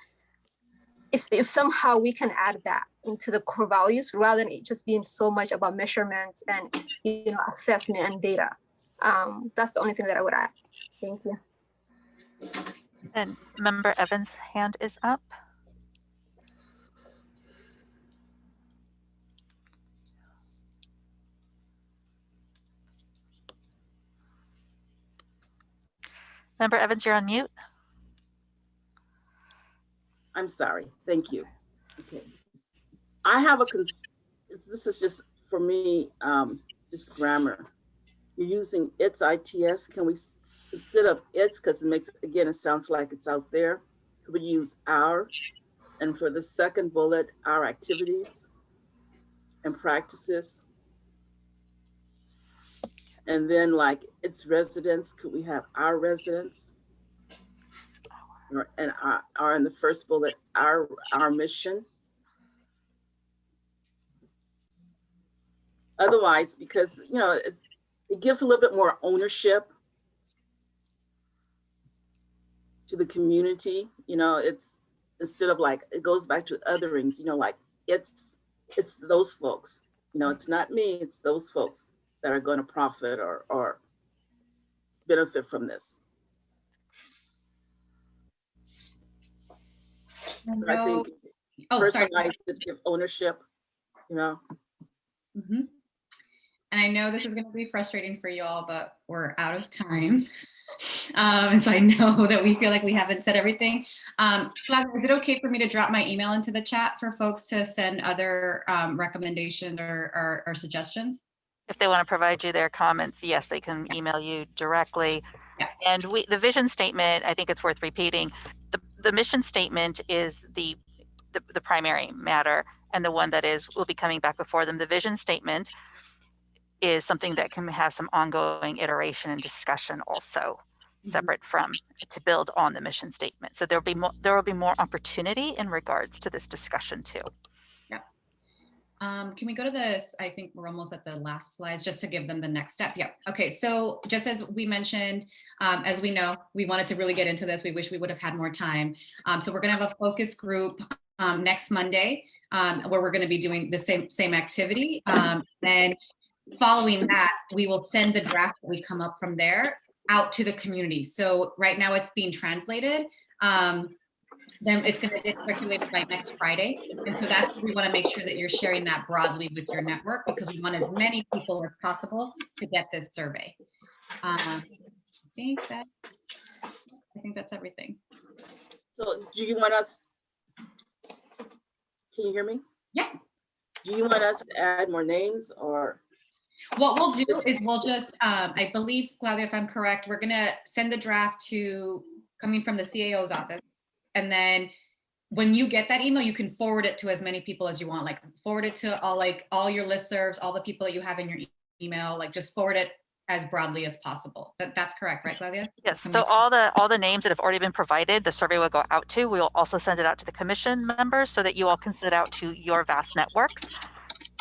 [SPEAKER 14] if somehow we can add that into the core values rather than it just being so much about measurements and, you know, assessment and data, that's the only thing that I would add. Thank you.
[SPEAKER 2] And Member Evans' hand is up. Member Evans, you're on mute.
[SPEAKER 5] I'm sorry. Thank you. Okay. I have this is just for me, just grammar. You're using its, ITS. Can we, instead of its, because it makes, again, it sounds like it's out there, could we use our? And for the second bullet, our activities and practices. And then like its residents, could we have our residents? And our in the first bullet, our mission. Otherwise, because, you know, it gives a little bit more ownership to the community. You know, it's instead of like, it goes back to otherings, you know, like it's those folks, you know, it's not me, it's those folks that are going to profit or benefit from this.
[SPEAKER 1] No.
[SPEAKER 5] I think personally, to give ownership, you know.
[SPEAKER 1] Mm-hmm. And I know this is going to be frustrating for you all, but we're out of time. And so I know that we feel like we haven't said everything. Flavia, is it okay for me to drop my email into the chat for folks to send other recommendations or suggestions?
[SPEAKER 2] If they want to provide you their comments, yes, they can email you directly.
[SPEAKER 1] Yeah.
[SPEAKER 2] And the vision statement, I think it's worth repeating. The mission statement is the primary matter, and the one that will be coming back before them. The vision statement is something that can have some ongoing iteration and discussion also, separate from, to build on the mission statement. So there will be more opportunity in regards to this discussion too.
[SPEAKER 1] Yeah. Can we go to this? I think we're almost at the last slides, just to give them the next steps. Yeah. Okay. So just as we mentioned, as we know, we wanted to really get into this. We wish we would have had more time. So we're going to have a focus group next Monday, where we're going to be doing the same activity. And following that, we will send the draft that we come up from there out to the community. So right now it's being translated. then it's going to get circulated by next Friday. And so that's what we want to make sure that you're sharing that broadly with your network, because we want as many people as possible to get this survey. I think that's everything.
[SPEAKER 5] So do you want us, can you hear me?
[SPEAKER 1] Yeah.
[SPEAKER 5] Do you want us to add more names, or?
[SPEAKER 1] What we'll do is we'll just, I believe, Claudia, if I'm correct, we're gonna send the draft coming from the CAO's office. And then when you get that email, you can forward it to as many people as you want, like forward it to all your listservs, all the people that you have in your email, like just forward it as broadly as possible. That's correct, right, Claudia?
[SPEAKER 2] Yes, so all the names that have already been provided, the survey will go out to. We will also send it out to the commission members so that you all can send it out to your vast networks.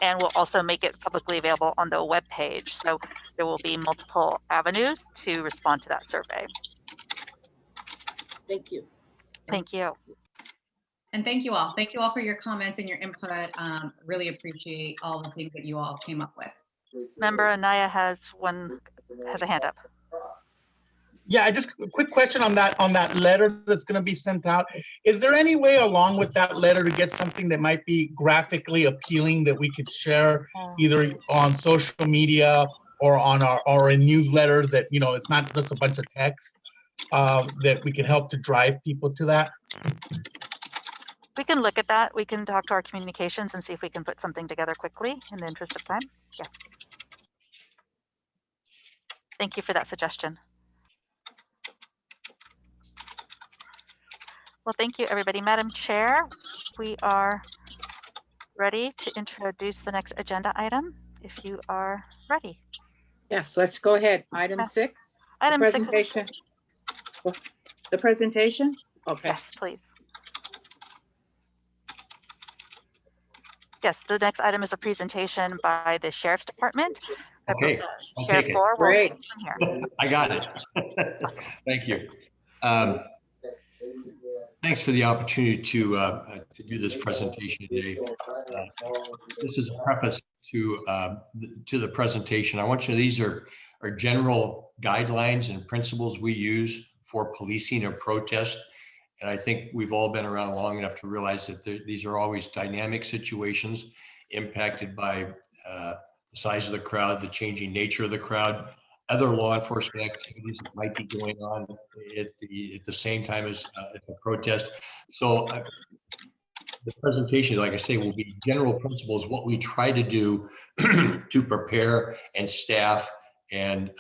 [SPEAKER 2] And we'll also make it publicly available on the web page. So there will be multiple avenues to respond to that survey.
[SPEAKER 5] Thank you.
[SPEAKER 2] Thank you.
[SPEAKER 1] And thank you all. Thank you all for your comments and your input. Really appreciate all the things that you all came up with.
[SPEAKER 2] Member Anaya has a hand up.
[SPEAKER 17] Yeah, just a quick question on that letter that's going to be sent out. Is there any way along with that letter to get something that might be graphically appealing that we could share either on social media or on or in newsletters that, you know, it's not just a bunch of text, that we can help to drive people to that?
[SPEAKER 2] We can look at that. We can talk to our communications and see if we can put something together quickly in the interest of time. Yeah. Thank you for that suggestion. Well, thank you, everybody. Madam Chair, we are ready to introduce the next agenda item, if you are ready.
[SPEAKER 9] Yes, let's go ahead. Item 6.
[SPEAKER 2] Item
[SPEAKER 9] the
[SPEAKER 2] 6.
[SPEAKER 9] Presentation. The presentation? Okay.
[SPEAKER 2] Yes, please. Yes, the next item is a presentation by the Sheriff's Department.
[SPEAKER 18] Okay, I'll
[SPEAKER 2] Sheriff
[SPEAKER 18] take it.
[SPEAKER 2] Gore will
[SPEAKER 9] Great.
[SPEAKER 2] take it from here.
[SPEAKER 18] I got it. Thank you. Thanks for the opportunity to do this presentation today. This is a preface to the presentation. I want you to know these are general guidelines and principles we use for policing a protest. And I think we've all been around long enough to realize that these are always dynamic situations impacted by the size of the crowd, the changing nature of the crowd, other law enforcement activities that might be going on at the same time as a protest. So the presentation, like I say, will be general principles, what we try to do to prepare and staff and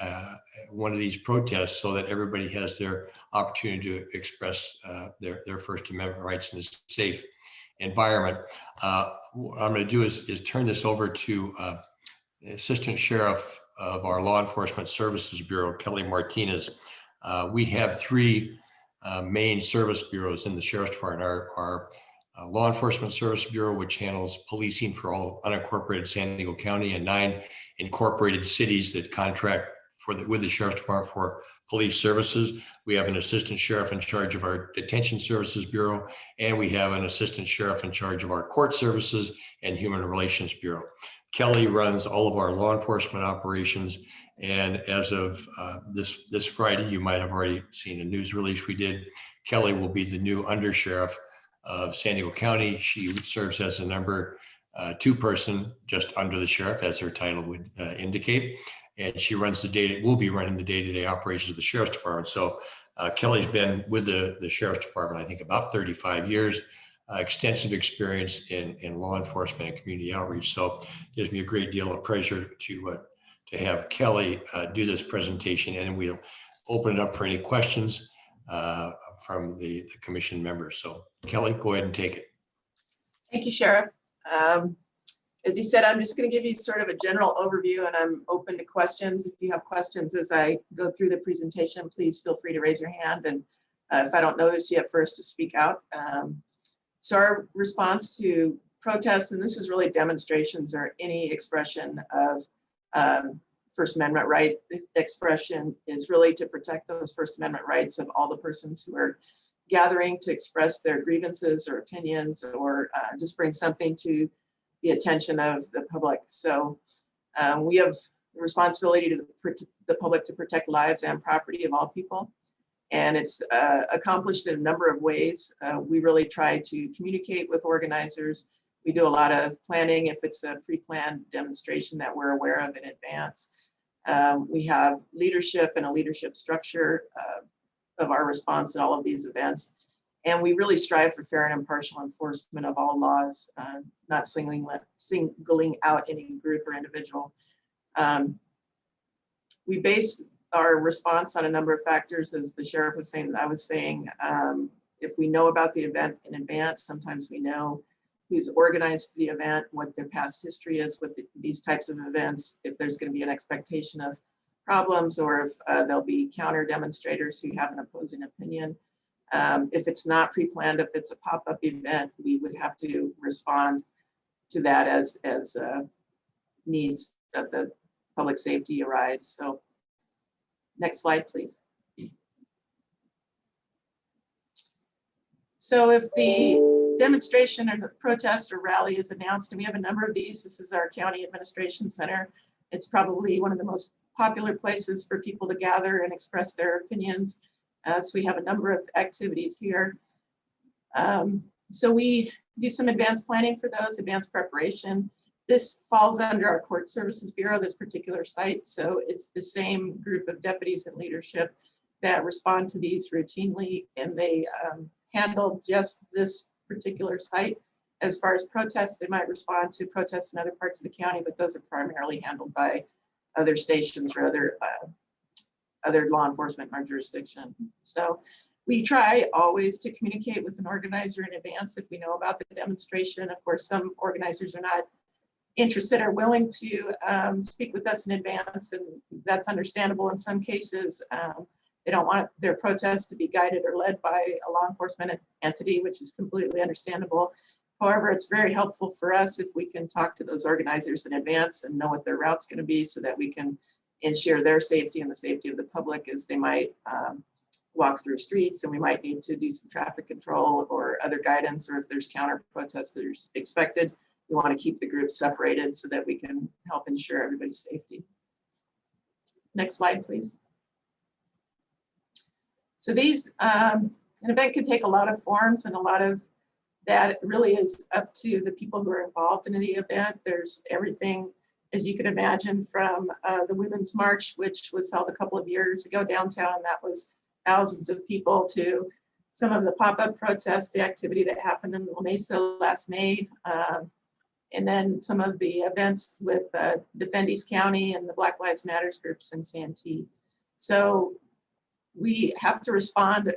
[SPEAKER 18] one of these protests so that everybody has their opportunity to express their First Amendment rights in a safe environment. What I'm going to do is turn this over to Assistant Sheriff of our Law Enforcement Services Bureau, Kelly Martinez. We have 3 main service bureaus in the Sheriff's Department. Our Law Enforcement Service Bureau, which handles policing for all unincorporated San Diego County, and 9 incorporated cities that contract with the Sheriff's Department for police services. We have an assistant sheriff in charge of our Detention Services Bureau, and we have an assistant sheriff in charge of our Court Services and Human Relations Bureau. Kelly runs all of our law enforcement operations, and as of this Friday, you might have already seen a news release we did. Kelly will be the new undersheriff of San Diego County. She serves as a number 2 person just under the sheriff, as her title would indicate. And she runs will be running the day-to-day operations of the Sheriff's Department. So Kelly's been with the Sheriff's Department, I think, about 35 years, extensive experience in law enforcement and community outreach. So it gives me a great deal of pleasure to have Kelly do this presentation, and we'll open it up for any questions from the commission members. So Kelly, go ahead and take it.
[SPEAKER 19] Thank you, Sheriff. As you said, I'm just going to give you sort of a general overview, and I'm open to questions. If you have questions as I go through the presentation, please feel free to raise your hand. And if I don't notice you at first, to speak out. So our response to protests, and this is really demonstrations or any expression of First Amendment right expression, is really to protect those First Amendment rights of all the persons who are gathering to express their grievances or opinions, or just bring something to the attention of the public. So we have the responsibility to the public to protect lives and property of all people. And it's accomplished in a number of ways. We really try to communicate with organizers. We do a lot of planning if it's a pre-planned demonstration that we're aware of in advance. We have leadership and a leadership structure of our response at all of these events. And we really strive for fair and impartial enforcement of all laws, not singling out any group or individual. We base our response on a number of factors, as the sheriff was saying, and I was saying. If we know about the event in advance, sometimes we know who's organized the event, what their past history is with these types of events, if there's going to be an expectation of problems, or if there'll be counter demonstrators who have an opposing opinion. If it's not pre-planned, if it's a pop-up event, we would have to respond to that as needs of the public safety arise. So next slide, please. So if the demonstration or the protest or rally is announced, and we have a number of these, this is our county administration center. It's probably one of the most popular places for people to gather and express their opinions. So we have a number of activities here. So we do some advanced planning for those, advanced preparation. This falls under our Court Services Bureau, this particular site. So it's the same group of deputies and leadership that respond to these routinely, and they handle just this particular site. As far as protests, they might respond to protests in other parts of the county, but those are primarily handled by other stations or other law enforcement in our jurisdiction. So we try always to communicate with an organizer in advance if we know about the demonstration. Of course, some organizers are not interested or willing to speak with us in advance, and that's understandable in some cases. They don't want their protests to be guided or led by a law enforcement entity, which is completely understandable. However, it's very helpful for us if we can talk to those organizers in advance and know what their route's going to be, so that we can ensure their safety and the safety of the public as they might walk through streets, and we might need to do some traffic control or other guidance, or if there's counter protesters expected, we want to keep the groups separated so that we can help ensure everybody's safety. Next slide, please. So these, an event can take a lot of forms, and a lot of that really is up to the people who are involved in the event. There's everything, as you can imagine, from the Women's March, which was held a couple of years ago downtown, and that was thousands of people, to some of the pop-up protests, the activity that happened in La Mesa last May, and then some of the events with Defendi's County and the Black Lives Matters groups in Santee. So we have to respond,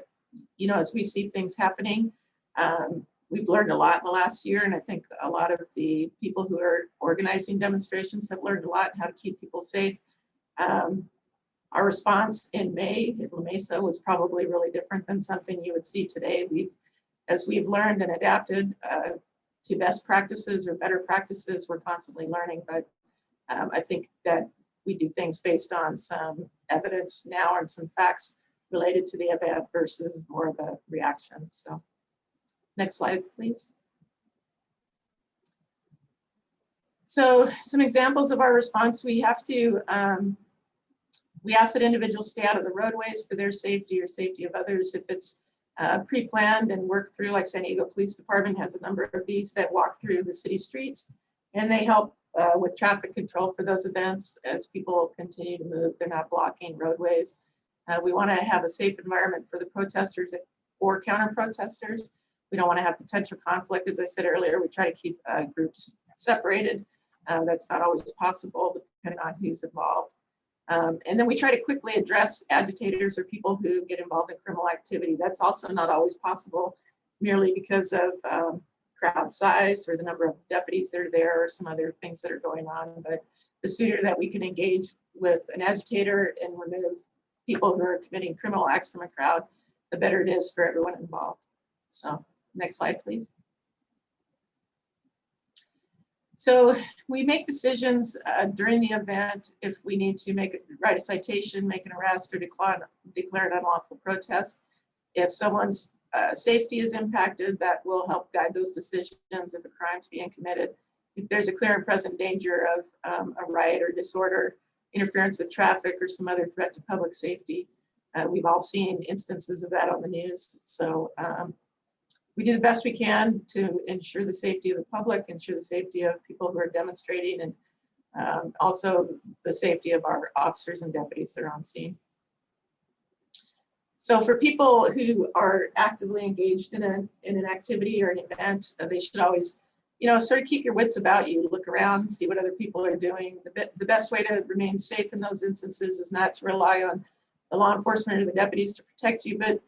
[SPEAKER 19] you know, as we see things happening. We've learned a lot in the last year, and I think a lot of the people who are organizing demonstrations have learned a lot how to keep people safe. Our response in May at La Mesa was probably really different than something you would see today. As we've learned and adapted to best practices or better practices, we're constantly learning, but I think that we do things based on some evidence now and some facts related to the event versus more of a reaction. So next slide, please. So some examples of our response: we have to, we ask that individuals stay out of the roadways for their safety or safety of others. If it's pre-planned and worked through, like San Diego Police Department has a number of these that walk through the city streets, and they help with traffic control for those events as people continue to move. They're not blocking roadways. We want to have a safe environment for the protesters or counter protesters. We don't want to have potential conflict. As I said earlier, we try to keep groups separated. That's not always possible depending on who's involved. And then we try to quickly address agitators or people who get involved in criminal activity. That's also not always possible, merely because of crowd size or the number of deputies that are there, or some other things that are going on. But the sooner that we can engage with an agitator and remove people who are committing criminal acts from a crowd, the better it is for everyone involved. So next slide, please. So we make decisions during the event if we need to write a citation, make an arrest, or declare an unlawful protest. If someone's safety is impacted, that will help guide those decisions if a crime's being committed. If there's a clear and present danger of a riot or disorder, interference with traffic, or some other threat to public safety, We've all seen instances of that on the news. So we do the best we can to ensure the safety of the public, ensure the safety of people who are demonstrating, and also the safety of our officers and deputies that are on scene. So for people who are actively engaged in an activity or an event, they should always, sort of keep your wits about you, look around, see what other people are doing. The best way to remain safe in those instances is not to rely on the law enforcement or the deputies to protect you, but,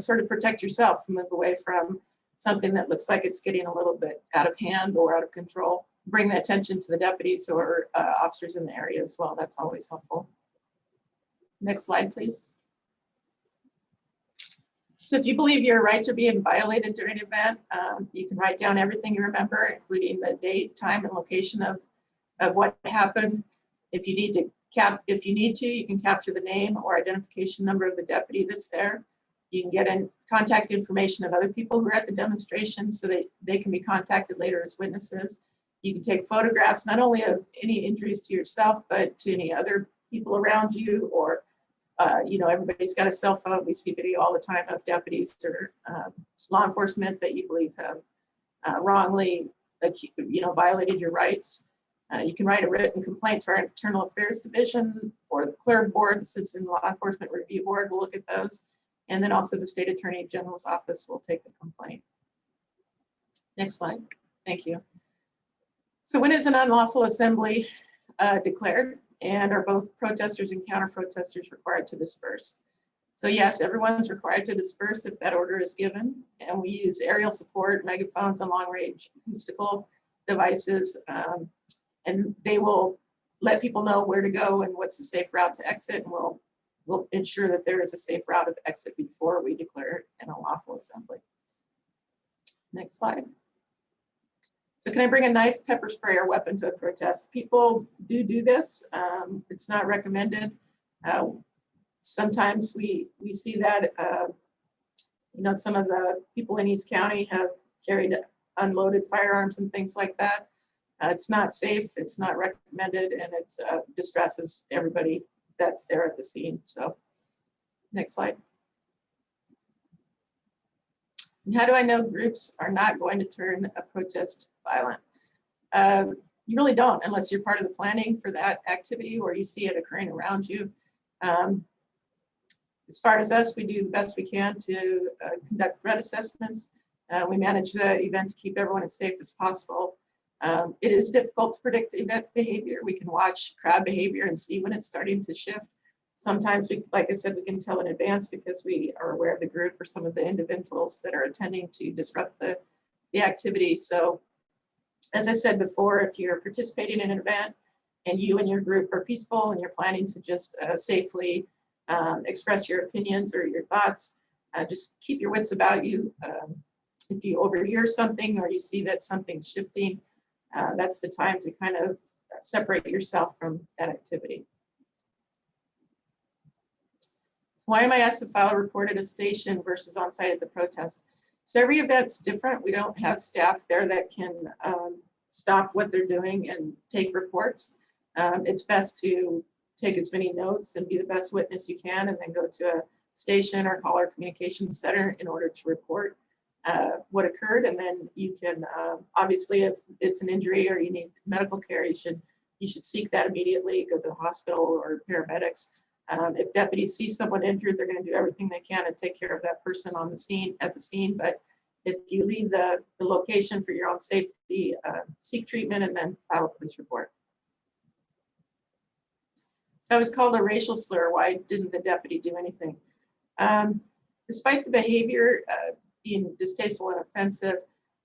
[SPEAKER 19] sort of protect yourself, move away from something that looks like it's getting a little bit out of hand or out of control. Bring the attention to the deputies or officers in the area as well. That's always helpful. Next slide, please. So if you believe your rights are being violated during an event, you can write down everything you remember, including the date, time, and location of what happened. If you need to, you can capture the name or identification number of the deputy that's there. You can get in contact information of other people who are at the demonstration so that they can be contacted later as witnesses. You can take photographs, not only of any injuries to yourself, but to any other people around you, or everybody's got a cell phone. We see video all the time of deputies or law enforcement that you believe have wrongly, violated your rights. You can write a written complaint to our Internal Affairs Division, or the Clerk Board, the Citizen Law Enforcement Review Board will look at those. And then also the State Attorney General's Office will take the complaint. Next slide. Thank you. So when is an unlawful assembly declared? And are both protesters and counter-protesters required to disperse? So yes, everyone's required to disperse if that order is given. And we use aerial support, megaphones, and long-range acoustical devices. And they will let people know where to go and what's the safe route to exit. And we'll ensure that there is a safe route of exit before we declare an unlawful assembly. Next slide. So can I bring a knife, pepper spray, or weapon to a protest? People do this. It's not recommended. Sometimes we see that, some of the people in East County have carried unloaded firearms and things like that. It's not safe, it's not recommended, and it distresses everybody that's there at the scene. So next slide. And how do I know groups are not going to turn a protest violent? You really don't, unless you're part of the planning for that activity or you see it occurring around you. As far as us, we do the best we can to conduct threat assessments. We manage the event to keep everyone as safe as possible. It is difficult to predict event behavior. We can watch crowd behavior and see when it's starting to shift. Sometimes, like I said, we can tell in advance because we are aware of the group or some of the individuals that are attending to disrupt the activity. So as I said before, if you're participating in an event and you and your group are peaceful and you're planning to just safely express your opinions or your thoughts, just keep your wits about you. If you overhear something or you see that something's shifting, that's the time to kind of separate yourself from that activity. So why am I asked to file a report at a station versus on site at the protest? So every event's different. We don't have staff there that can stop what they're doing and take reports. It's best to take as many notes and be the best witness you can, and then go to a station or call our communications center in order to report what occurred. And then you can, obviously, if it's an injury or you need medical care, you should seek that immediately, go to the hospital or paramedics. If deputies see someone injured, they're going to do everything they can to take care of that person on the scene, at the scene. But if you leave the location for your own safety, seek treatment and then file a police report. So I was called a racial slur. Why didn't the deputy do anything? Despite the behavior being distasteful and offensive,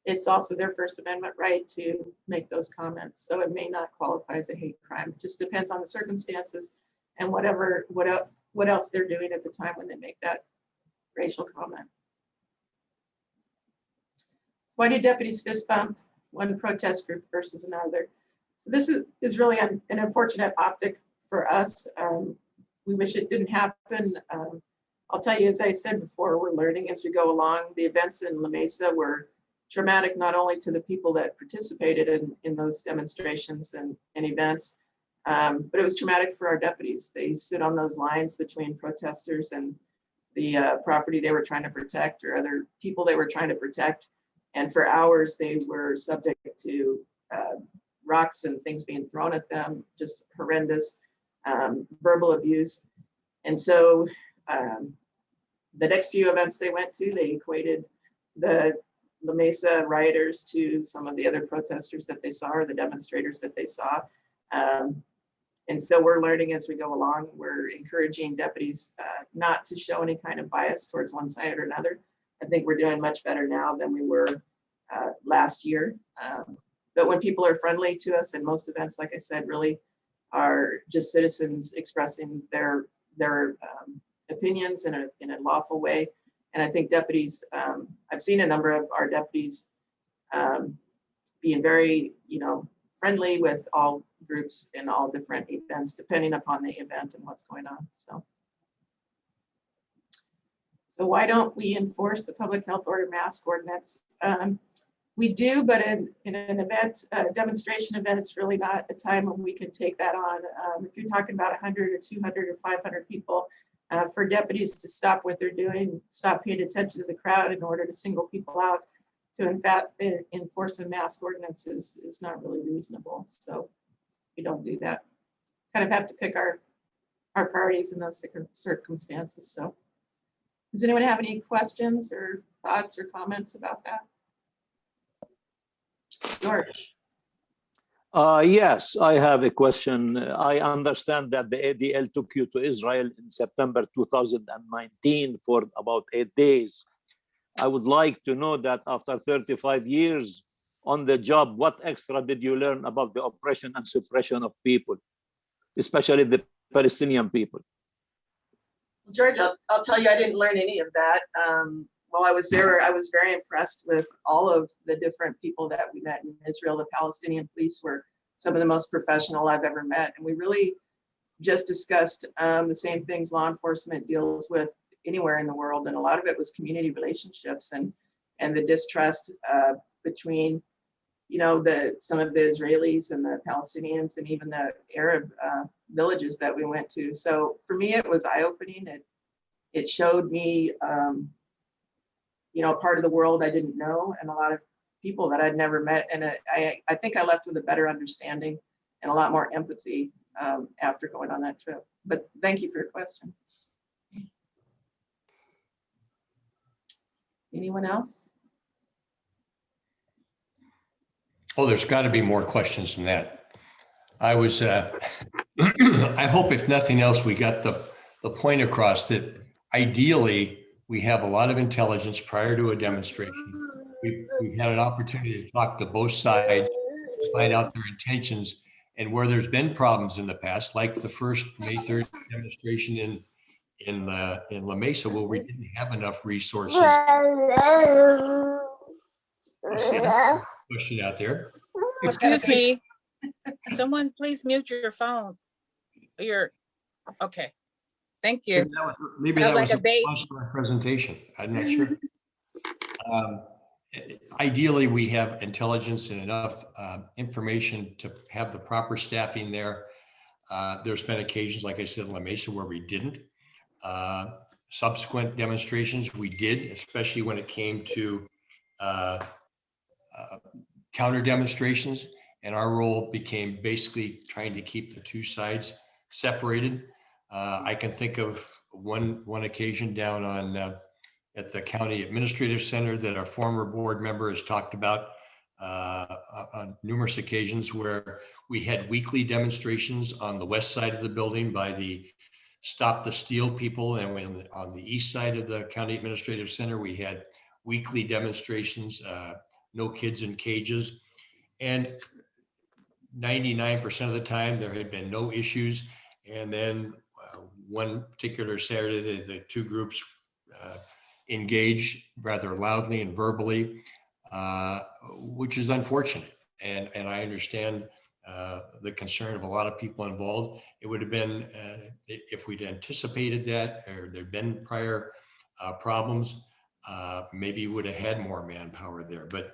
[SPEAKER 19] it's also their First Amendment right to make those comments. So it may not qualify as a hate crime. It just depends on the circumstances and what else they're doing at the time when they make that racial comment. So why do deputies fist bump one protest group versus another? So this is really an unfortunate optic for us. We wish it didn't happen. I'll tell you, as I said before, we're learning as we go along. The events in La Mesa were traumatic not only to the people that participated in those demonstrations and events, but it was traumatic for our deputies. They stood on those lines between protesters and property they were trying to protect or other people they were trying to protect. And for hours, they were subject to rocks and things being thrown at them, just horrendous verbal abuse. And so the next few events they went to, they equated the La Mesa rioters to some of the other protesters that they saw or the demonstrators that they saw. And so we're learning as we go along. We're encouraging deputies not to show any kind of bias towards one side or another. I think we're doing much better now than we were last year. But when people are friendly to us, and most events, like I said, really are just citizens expressing their opinions in a lawful way. And I think deputies, I've seen a number of our deputies being very, friendly with all groups in all different events, depending upon the event and what's going on. So why don't we enforce the public health order mask ordinance? We do, but in an event, a demonstration event, it's really not a time when we can take that on. If you're talking about 100 or 200 or 500 people, for deputies to stop what they're doing, stop paying attention to the crowd in order to single people out, to in fact enforce a mask ordinance is not really reasonable. So we don't do that. Kind of have to pick our priorities in those circumstances. So does anyone have any questions or thoughts or comments about that? George.
[SPEAKER 20] Yes, I have a question. I understand that the ADL took you to Israel in September 2019 for about 8 days. I would like to know that after 35 years on the job, what extra did you learn about the oppression and suppression of people, especially the Palestinian people?
[SPEAKER 19] George, I'll tell you, I didn't learn any of that. While I was there, I was very impressed with all of the different people that we met in Israel. The Palestinian police were some of the most professional I've ever met. And we really just discussed the same things law enforcement deals with anywhere in the world. And a lot of it was community relationships and the distrust between, some of the Israelis and the Palestinians and even the Arab villages that we went to. So for me, it was eye-opening. It showed me, part of the world I didn't know and a lot of people that I'd never met. And I think I left with a better understanding and a lot more empathy after going on that trip. But thank you for your question. Anyone else?
[SPEAKER 18] Oh, there's got to be more questions than that. I was, I hope if nothing else, we got the point across that ideally we have a lot of intelligence prior to a demonstration. We've had an opportunity to talk to both sides, to find out their intentions, and where there's been problems in the past, like the first May 3rd demonstration in La Mesa, where we didn't have enough resources. Question out there.
[SPEAKER 9] Excuse me. Someone please mute your phone. Okay. Thank you.
[SPEAKER 18] Maybe that was a response to our presentation. I'm not sure. Ideally, we have intelligence and enough information to have the proper staffing there. There's been occasions, like I said, in La Mesa, where we didn't. Subsequent demonstrations, we did, especially when it came to counter demonstrations. And our role became basically trying to keep the two sides separated. I can think of one occasion down on at the County Administrative Center that our former board member has talked about on numerous occasions, where we had weekly demonstrations on the west side of the building by the Stop the Steal people, and on the east side of the County Administrative Center, we had weekly demonstrations, no kids in cages, and 99% of the time there had been no issues. And then one particular Saturday, the two groups engaged rather loudly and verbally, which is unfortunate. And I understand the concern of a lot of people involved. It would have been, if we'd anticipated that, or there'd been prior problems, maybe would have had more manpower there. But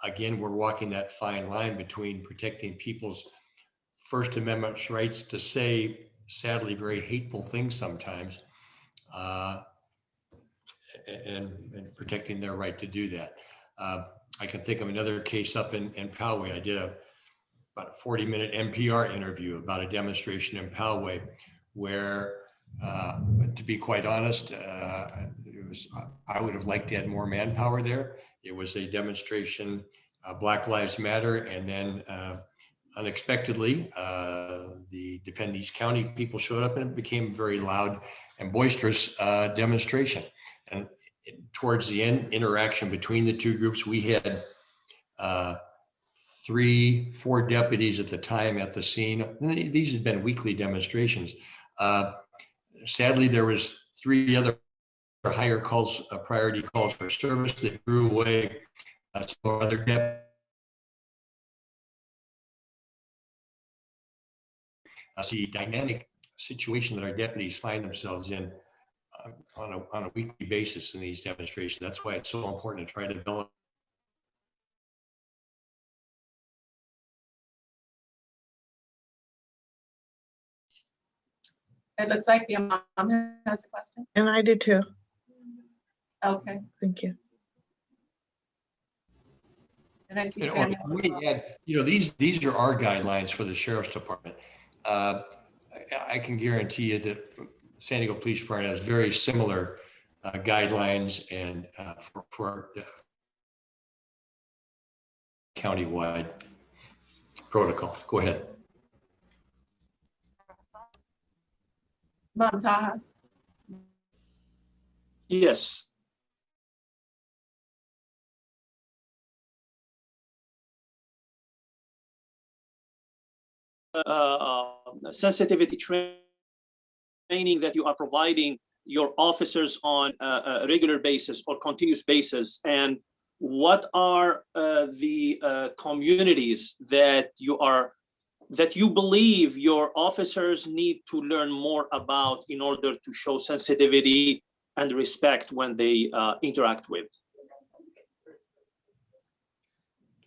[SPEAKER 18] again, we're walking that fine line between protecting people's First Amendment rights to say, sadly, very hateful things sometimes, and protecting their right to do that. I can think of another case up in Poway. I did about a 40-minute NPR interview about a demonstration in Poway where, to be quite honest, I would have liked to add more manpower there. It was a demonstration, Black Lives Matter, and then unexpectedly, the Defend East County people showed up and it became a very loud and boisterous demonstration. And towards the end, interaction between the two groups, we had 3-4 deputies at the time at the scene. These had been weekly demonstrations. Sadly, there was 3 other higher calls, priority calls for service that grew away. So other deputies. The dynamic situation that our deputies find themselves in on a weekly basis in these demonstrations. That's why it's so important to try to develop.
[SPEAKER 19] It looks like the mom has a question.
[SPEAKER 13] And I do too.
[SPEAKER 19] Okay.
[SPEAKER 13] Thank you.
[SPEAKER 19] And I see Samuel.
[SPEAKER 18] These are our guidelines for the Sheriff's Department. I can guarantee you that San Diego Police Department has very similar guidelines and for countywide protocol. Go ahead.
[SPEAKER 19] Mom Taha.
[SPEAKER 20] Yes. Sensitivity training that you are providing your officers on a regular basis or continuous basis, and what are the communities that you believe your officers need to learn more about in order to show sensitivity and respect when they interact with?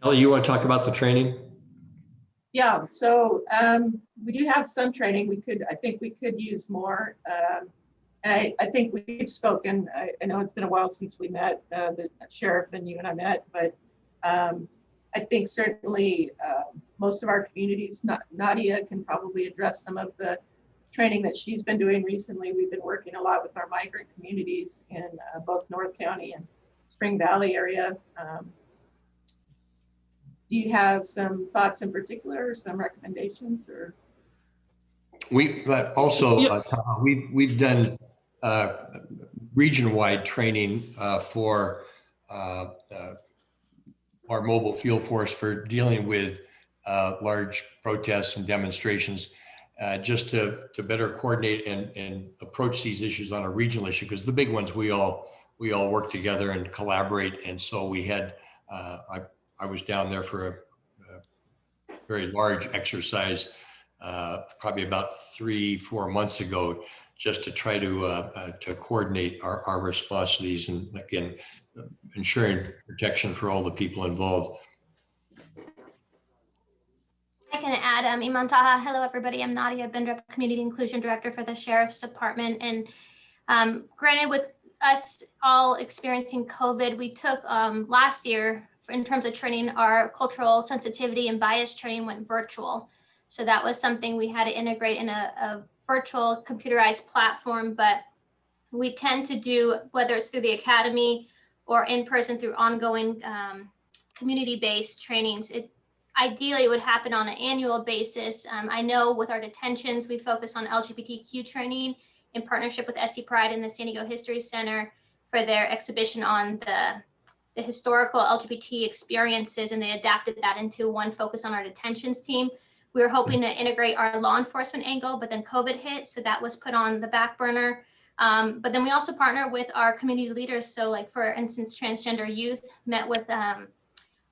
[SPEAKER 18] Kelly, you want to talk about the training?
[SPEAKER 19] Yeah, so we do have some training. I think we could use more. And I think we've spoken, I know it's been a while since we met, the sheriff and you and I met, but I think certainly most of our communities, Nadia can probably address some of the training that she's been doing recently. We've been working a lot with our migrant communities in both North County and Spring Valley area. Do you have some thoughts in particular, some recommendations, or?
[SPEAKER 18] We've done region-wide training for our mobile field force for dealing with large protests and demonstrations, just to better coordinate and approach these issues on a regional issue, because the big ones we all work together and collaborate. And so we had I was down there for a very large exercise probably about 3-4 months ago, just to try to coordinate our response to these, and again, ensuring protection for all the people involved.
[SPEAKER 21] I can add, Iman Taha. Hello, everybody. I'm Nadia Bindrup, Community Inclusion Director for the Sheriff's Department. And granted, with us all experiencing COVID, we took last year, in terms of training, our cultural sensitivity and bias training went virtual. So that was something we had to integrate in a virtual computerized platform, but we tend to do, whether it's through the academy or in person through ongoing community-based trainings, ideally it would happen on an annual basis. I know with our detentions, we focus on LGBTQ training in partnership with SC Pride and the San Diego History Center for their exhibition on the historical LGBT experiences, and they adapted that into one focus on our detentions team. We were hoping to integrate our law enforcement angle, but then COVID hit, so that was put on the back burner. But then we also partner with our community leaders. So like, for instance, transgender youth met with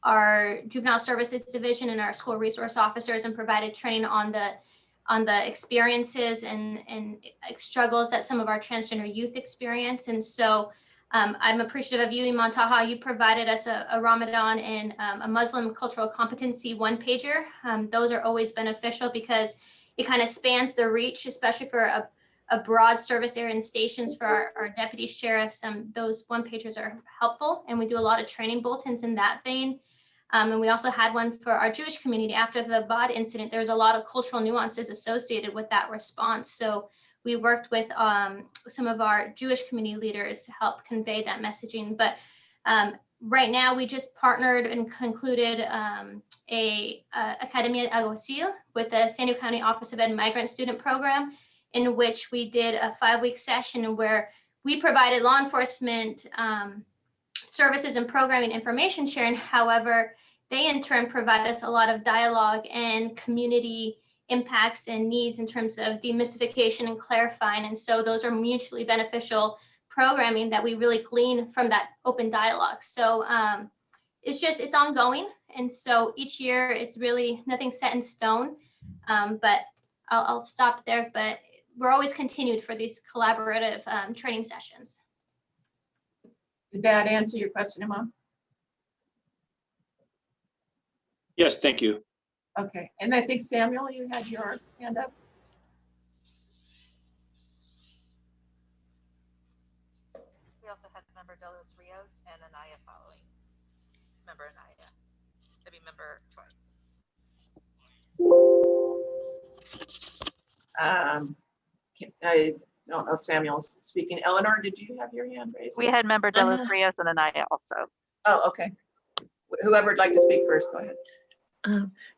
[SPEAKER 21] our juvenile services division and our school resource officers and provided training on the experiences and struggles that some of our transgender youth experience. And so I'm appreciative of you, Iman Taha. You provided us a Ramadan and a Muslim cultural competency one-pager. Those are always beneficial because it kind of spans the reach, especially for a broad service area and stations for our deputy sheriffs. Those one-pagers are helpful, and we do a lot of training bulletins in that vein. And we also had one for our Jewish community. After the Bod incident, there was a lot of cultural nuances associated with that response. So we worked with some of our Jewish community leaders to help convey that messaging. But right now, we just partnered and concluded a Academia Alguacil with the San Diego County Office of Ed Migrant Student Program, in which we did a 5-week session where we provided law enforcement services and programming information sharing. However, they in turn provide us a lot of dialogue and community impacts and needs in terms of demystification and clarifying. And so those are mutually beneficial programming that we really glean from that open dialogue. So it's ongoing. And so each year it's really nothing set in stone, but I'll stop there. But we're always continued for these collaborative training sessions.
[SPEAKER 19] Did that answer your question, Imam?
[SPEAKER 6] Yes, thank you.
[SPEAKER 19] Okay, and I think Samuel, you had your hand up.
[SPEAKER 2] We also had member De Los Rios and Anaya following. Member Anaya. That'd be member Troy.
[SPEAKER 19] I don't know if Samuel's speaking. Eleanor, did you have your hand raised?
[SPEAKER 2] We had member De Los Rios and Anaya also.
[SPEAKER 19] Oh, okay. Whoever would like to speak first, go ahead.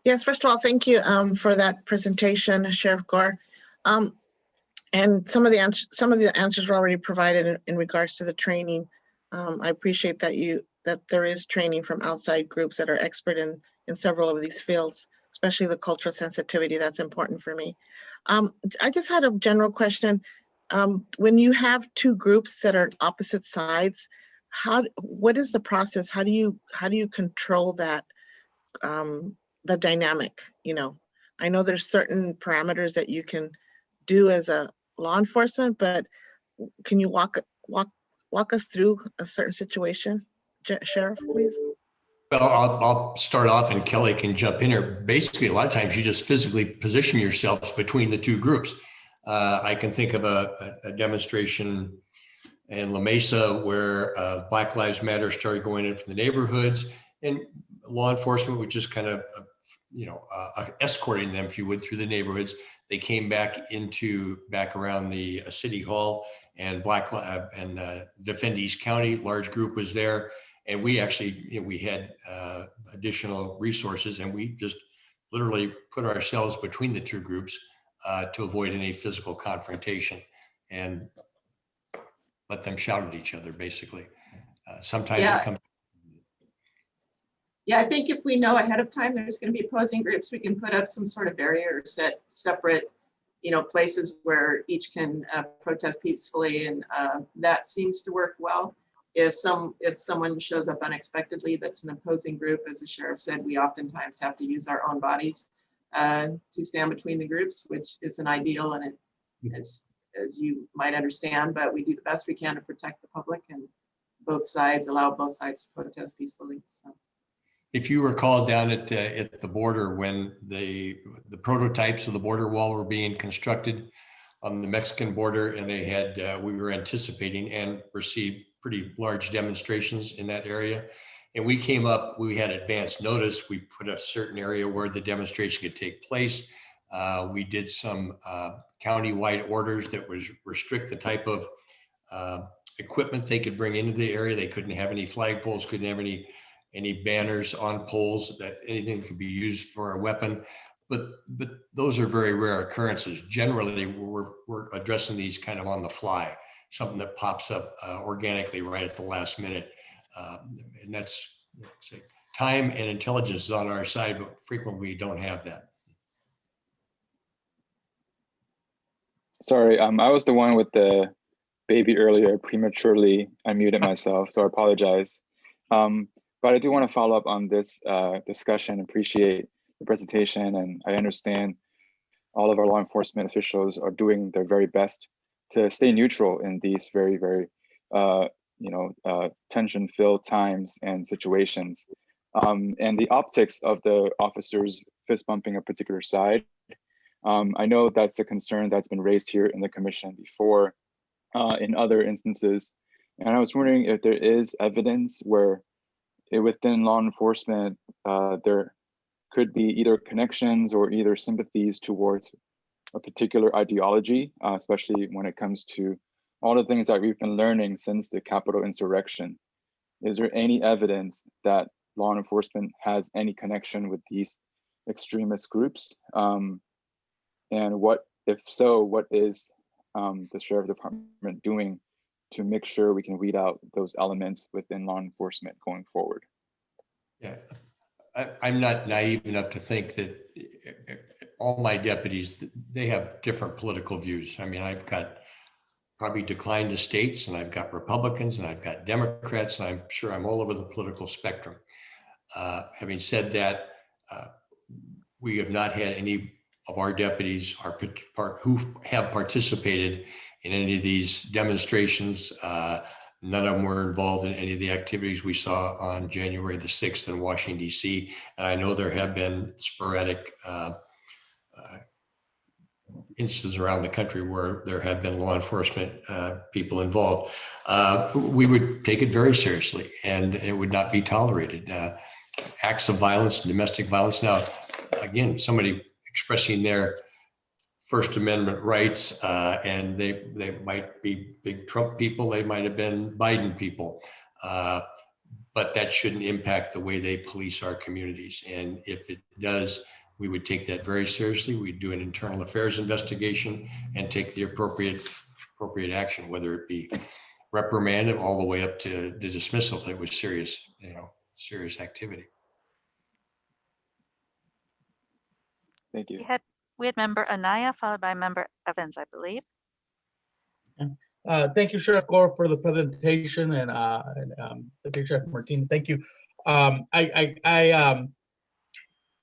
[SPEAKER 22] Yes, first of all, thank you for that presentation, Sheriff Gore. And some of the answers were already provided in regards to the training. I appreciate that there is training from outside groups that are expert in several of these fields, especially the cultural sensitivity. That's important for me. I just had a general question. When you have two groups that are opposite sides, what is the process? How do you control that? The dynamic, I know there's certain parameters that you can do as a law enforcement, but can you walk us through a certain situation, Sheriff, please?
[SPEAKER 18] Well, I'll start off and Kelly can jump in here. Basically, a lot of times you just physically position yourselves between the two groups. I can think of a demonstration in La Mesa where Black Lives Matter started going into the neighborhoods, and law enforcement was just kind of, escorting them, if you would, through the neighborhoods. They came back around the city hall, and Defend East County, large group was there. And we actually, we had additional resources, and we just literally put ourselves between the two groups to avoid any physical confrontation and let them shout at each other, basically. Sometimes it comes.
[SPEAKER 19] Yeah, I think if we know ahead of time there's going to be opposing groups, we can put up some sort of barrier, set separate, places where each can protest peacefully, and that seems to work well. If someone shows up unexpectedly that's an opposing group, as the sheriff said, we oftentimes have to use our own bodies to stand between the groups, which isn't ideal, and it is, as you might understand, but we do the best we can to protect the public, and allow both sides to protest peacefully. So.
[SPEAKER 18] If you recall down at the border when the prototypes of the border wall were being constructed on the Mexican border, and they had we were anticipating and received pretty large demonstrations in that area, and we came up, we had advance notice. We put a certain area where the demonstration could take place. We did some county-wide orders that was restrict the type of equipment they could bring into the area. They couldn't have any flagpoles, couldn't have any banners on poles, that anything could be used for a weapon. But those are very rare occurrences. Generally, we're addressing these kind of on the fly, something that pops up organically right at the last minute. And that's time and intelligence is on our side, but frequently we don't have that.
[SPEAKER 8] Sorry, I was the one with the baby earlier, prematurely unmuted myself, so I apologize. But I do want to follow up on this discussion, appreciate the presentation, and I understand all of our law enforcement officials are doing their very best to stay neutral in these very, very, tension-filled times and situations. And the optics of the officers fist bumping a particular side I know that's a concern that's been raised here in the commission before in other instances. And I was wondering if there is evidence where within law enforcement, there could be either connections or either sympathies towards a particular ideology, especially when it comes to all the things that we've been learning since the Capitol insurrection. Is there any evidence that law enforcement has any connection with these extremist groups? And what, if so, what is the Sheriff Department doing to make sure we can weed out those elements within law enforcement going forward?
[SPEAKER 18] Yeah, I'm not naive enough to think that all my deputies, they have different political views. I mean, I've got probably declined estates, and I've got Republicans, and I've got Democrats, and I'm sure I'm all over the political spectrum. Having said that, we have not had any of our deputies who have participated in any of these demonstrations. None of them were involved in any of the activities we saw on January the 6th in Washington, D.C. And I know there have been sporadic instances around the country where there have been law enforcement people involved. We would take it very seriously, and it would not be tolerated. Acts of violence, domestic violence. Now, again, somebody expressing their First Amendment rights, and they might be big Trump people, they might have been Biden people, but that shouldn't impact the way they police our communities. And if it does, we would take that very seriously. We'd do an internal affairs investigation and take the appropriate action, whether it be reprimanded all the way up to the dismissal if it was serious, serious activity.
[SPEAKER 8] Thank you.
[SPEAKER 2] We had member Anaya followed by member Evans, I believe.
[SPEAKER 17] Thank you, Sheriff Gore, for the presentation, and Deputy Sheriff Martinez. Thank you.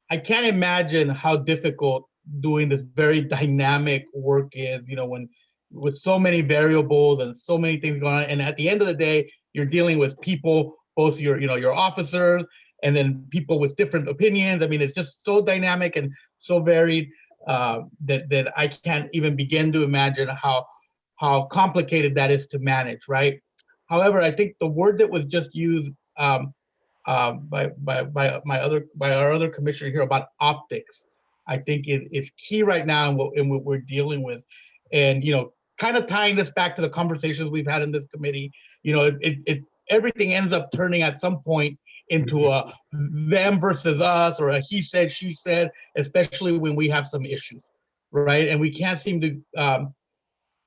[SPEAKER 17] I can't imagine how difficult doing this very dynamic work is. When with so many variables and so many things going on, and at the end of the day, you're dealing with people, both your officers, and then people with different opinions. I mean, it's just so dynamic and so varied that I can't even begin to imagine how complicated that is to manage, right? However, I think the word that was just used by our other commissioner here about optics, I think is key right now in what we're dealing with. And kind of tying this back to the conversations we've had in this committee, everything ends up turning at some point into a them versus us, or a he said, she said, especially when we have some issues, right? And we can't seem to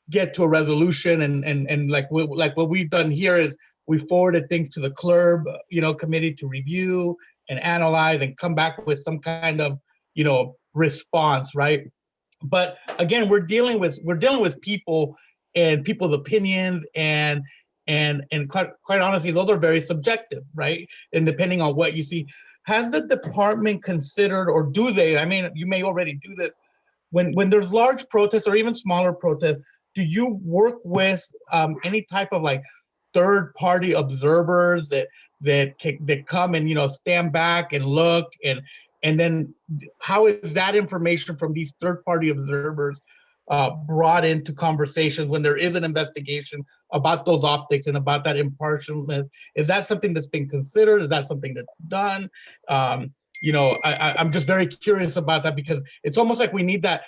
[SPEAKER 17] get to a resolution. And like what we've done here is we forwarded things to the CLERB, committee to review and analyze and come back with some kind of, response, right? But again, we're dealing with people and people's opinions, and quite honestly, those are very subjective, right? And depending on what you see, has the department considered, or do they? I mean, you may already do that when there's large protests or even smaller protests. Do you work with any type of like third-party observers that come and stand back and look, and then how is that information from these third-party observers brought into conversations when there is an investigation about those optics and about that impartialness? Is that something that's been considered? Is that something that's done? I'm just very curious about that, because it's almost like we need that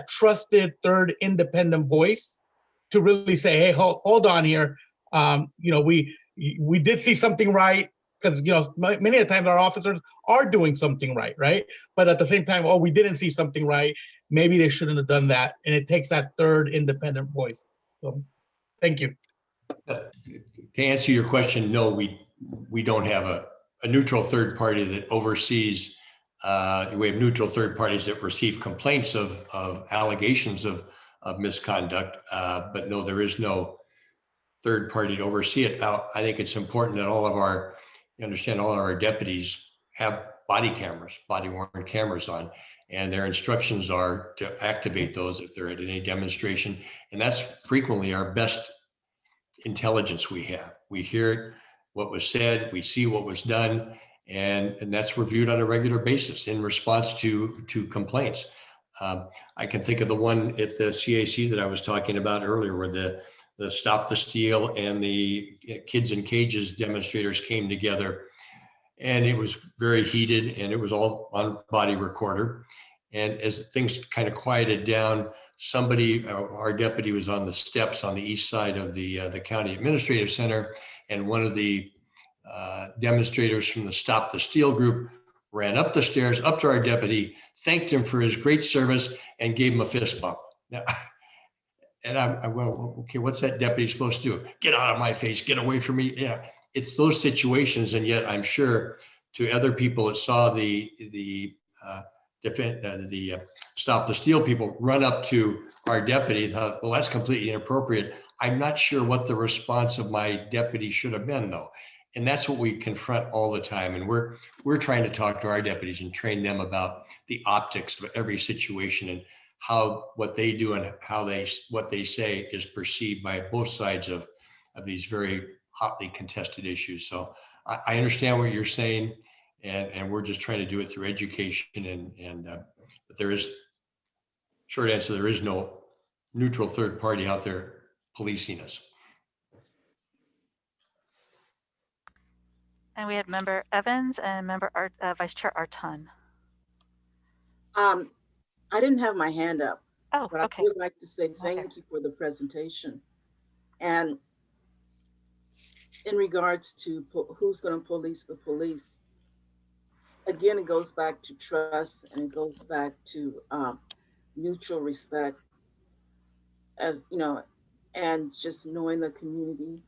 [SPEAKER 17] trusted third independent voice to really say, hey, hold on here. We did see something right, because many of the times our officers are doing something right? But at the same time, we didn't see something right. Maybe they shouldn't have done that. And it takes that third independent voice. So thank you.
[SPEAKER 18] To answer your question, no, we don't have a neutral third party that oversees. We have neutral third parties that receive complaints of allegations of misconduct, but no, there is no third party to oversee it. Now, I think it's important that all of our deputies have body worn cameras on, and their instructions are to activate those if they're at any demonstration. And that's frequently our best intelligence we have. We hear what was said, we see what was done, and that's reviewed on a regular basis in response to complaints. I can think of the one at the CAC that I was talking about earlier, where the Stop the Steal and the Kids in Cages demonstrators came together, and it was very heated, and it was all on body recorder. And as things kind of quieted down, somebody, our deputy, was on the steps on the east side of the county administrative center, and one of the demonstrators from the Stop the Steal group ran up the stairs, up to our deputy, thanked him for his great service, and gave him a fist bump. Now, and I well, okay, what's that deputy supposed to do? Get out of my face, get away from me. Yeah, it's those situations, and yet I'm sure to other people that saw the Stop the Steal people run up to our deputy, thought, well, that's completely inappropriate. I'm not sure what the response of my deputy should have been, though. And that's what we confront all the time. And we're trying to talk to our deputies and train them about the optics of every situation and how what they do and how what they say is perceived by both sides of these very hotly contested issues. So I understand what you're saying, and we're just trying to do it through education. But there is, short answer, there is no neutral third party out there policing us.
[SPEAKER 2] And we had Member Evans and Member Vice Chair Arton.
[SPEAKER 5] I didn't have my hand up,
[SPEAKER 2] but
[SPEAKER 5] okay. I would like to say thank you for the presentation. And in regards to who's going to police the police, again, it goes back to trust, and it goes back to mutual respect, as you know, and just knowing the community.